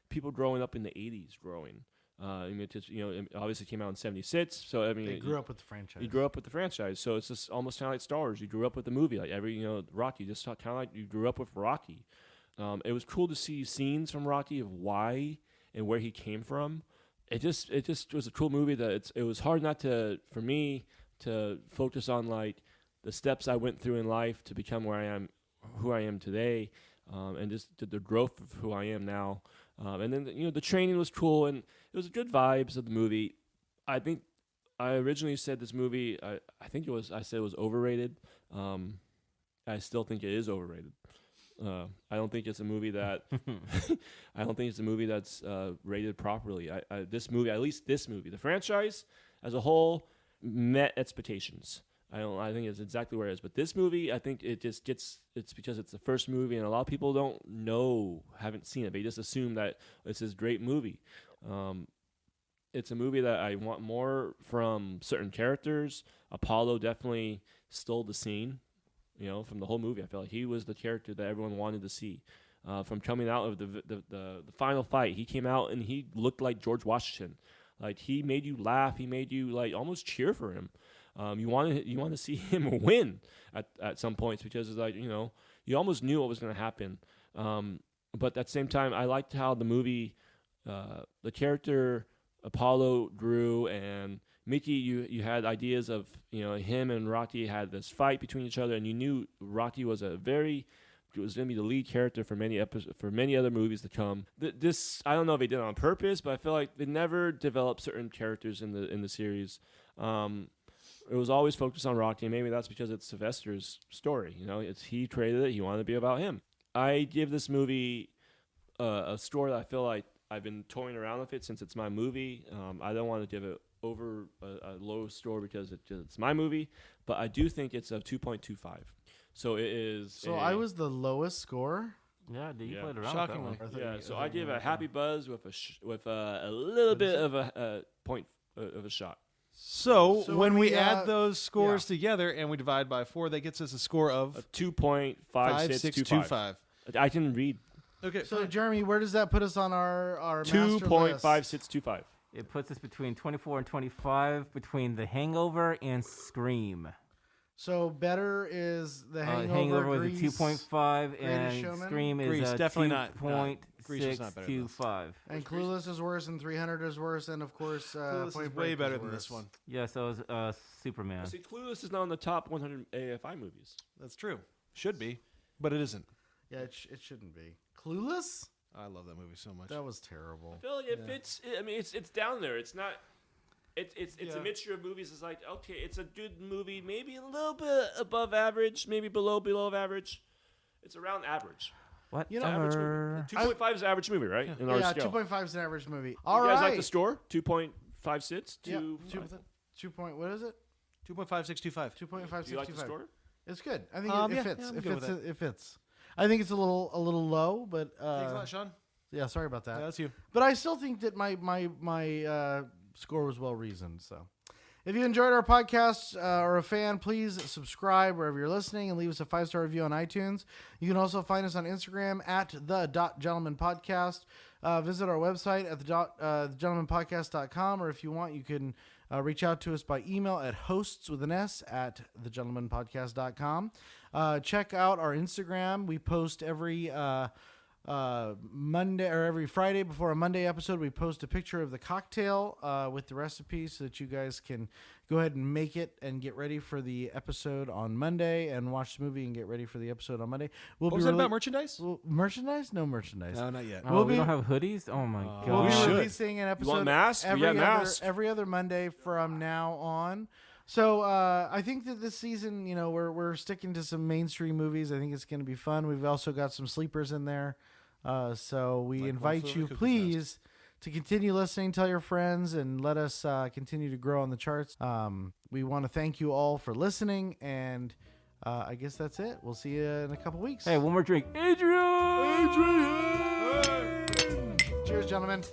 people growing up in the '80s, growing. It obviously came out in '76. So they grew up with the franchise. You grew up with the franchise, so it's just almost kind of like Star Wars. You grew up with the movie, like Rocky. Just kind of like you grew up with Rocky. It was cool to see scenes from Rocky of why and where he came from. It just was a cool movie that it was hard not to for me to focus on like the steps I went through in life to become who I am today. And just the growth of who I am now. And then, the training was cool, and it was good vibes of the movie. I think I originally said this movie, I said it was overrated. I still think it is overrated. I don't think it's a movie that, that's rated properly. This movie, the franchise as a whole, met expectations. I think it's exactly where it is. But this movie, I think it's because it's the first movie and a lot of people haven't seen it. They just assume that it's this great movie. It's a movie that I want more from certain characters. Apollo definitely stole the scene, from the whole movie. I felt like he was the character that everyone wanted to see. From coming out of the final fight, he came out and he looked like George Washington. Like he made you laugh. He made you like almost cheer for him. You want to see him win at some points because it's like you almost knew what was going to happen. But at the same time, I liked how the movie, the character Apollo grew and Mickey, you had ideas of him and Rocky had this fight between each other, and you knew Rocky was going to be the lead character for many other movies to come. This I don't know if they did it on purpose, but I feel like they never developed certain characters in the series. It was always focused on Rocky, and maybe that's because it's Sylvester's story. He created it. He wanted to be about him. I give this movie a score that I feel like I've been toying around with it since it's my movie. I don't want to give it over a low score because it's my movie, but I do think it's a 2.25. So it is. So I was the lowest score. Yeah, dude, you played around Shockingly. with that one. Yeah, so I give a happy buzz with a little bit of a point of a shot. So So when when we we, add those scores together and we divide by 4, that gets us a score A of 2.5625. 5.625. I can read Okay. So Jeremy, where does that put us on our master list? 2.5625. It puts us between 24 and 25, between The Hangover and Scream. So better is the Hangover. Hangover was Grease, a 2.5, Greatest and Showman? Scream is Grease, a definitely not. Grease is not better than 2.625. and Clueless is worse, and 300 is worse, and of course, Clueless Point is Break way is better than worse. this one. Yeah, so it was Superman. See, Clueless is not on the top 100 AFI movies. That's true. Should be, but it isn't. Yeah, it shouldn't be. Clueless? I love that movie so much. That was terrible. I feel like it fits. I mean, it's down there. It's not. It's Yeah. a mixture of movies. It's like, okay, it's a good movie, maybe a little bit above average, maybe below average. It's around average. What? You know, Average Summer? movie. 2.5 is average movie, right? In our Yeah, scale. 2.5 is an average movie. You All right. guys like the store? 2.56 Yeah, to 2 point. What is it? 2.5625. 2.5. Do you like the store? It's good. I think Yeah, it fits. yeah, I'm it good fits. with It fits. I think it's a little low, but Thanks a lot, Sean. yeah. Sorry about that. Yeah, that's you. But I still think that my score was well reasoned. So, if you enjoyed our podcast or are a fan, please subscribe wherever you're listening and leave us a 5-star review on iTunes. You can also find us on Instagram at the.gentlemanpodcast. Visit our website at thegentlemanpodcast.com, or if you want, you can reach out to us by email at hosts with an S at thegentlemanpodcast.com. Check out our Instagram. We post every Monday or every Friday before a Monday episode. We post a picture of the cocktail with the recipe so that you guys can go ahead and make it and get ready for the episode on Monday and watch the movie and get ready for the episode on Monday. We'll What was that about merchandise? merchandise? No merchandise. No, not yet. Oh, We'll we be- don't have hoodies? Oh my god. We'll we be should. releasing an episode masks? We got masks. every other Monday from now on. So I think that this season, we're sticking to some mainstream movies. I think it's going to be fun. We've also got some sleepers in there. So we Like invite One Flew you, Over the Cuckoo's please, to continue listening. Tell your friends and let us continue to grow on the charts. We want to thank you all for listening, and I guess that's it. We'll see you in a couple weeks. Hey, one more drink. Adrian! Cheers, gentlemen.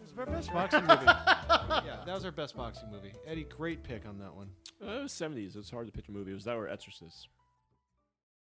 It's our best boxing movie. Yeah, that was our best boxing movie. Eddie, great pick on that one. It was 70s. It's hard to pick a movie. It was that or Exorcist.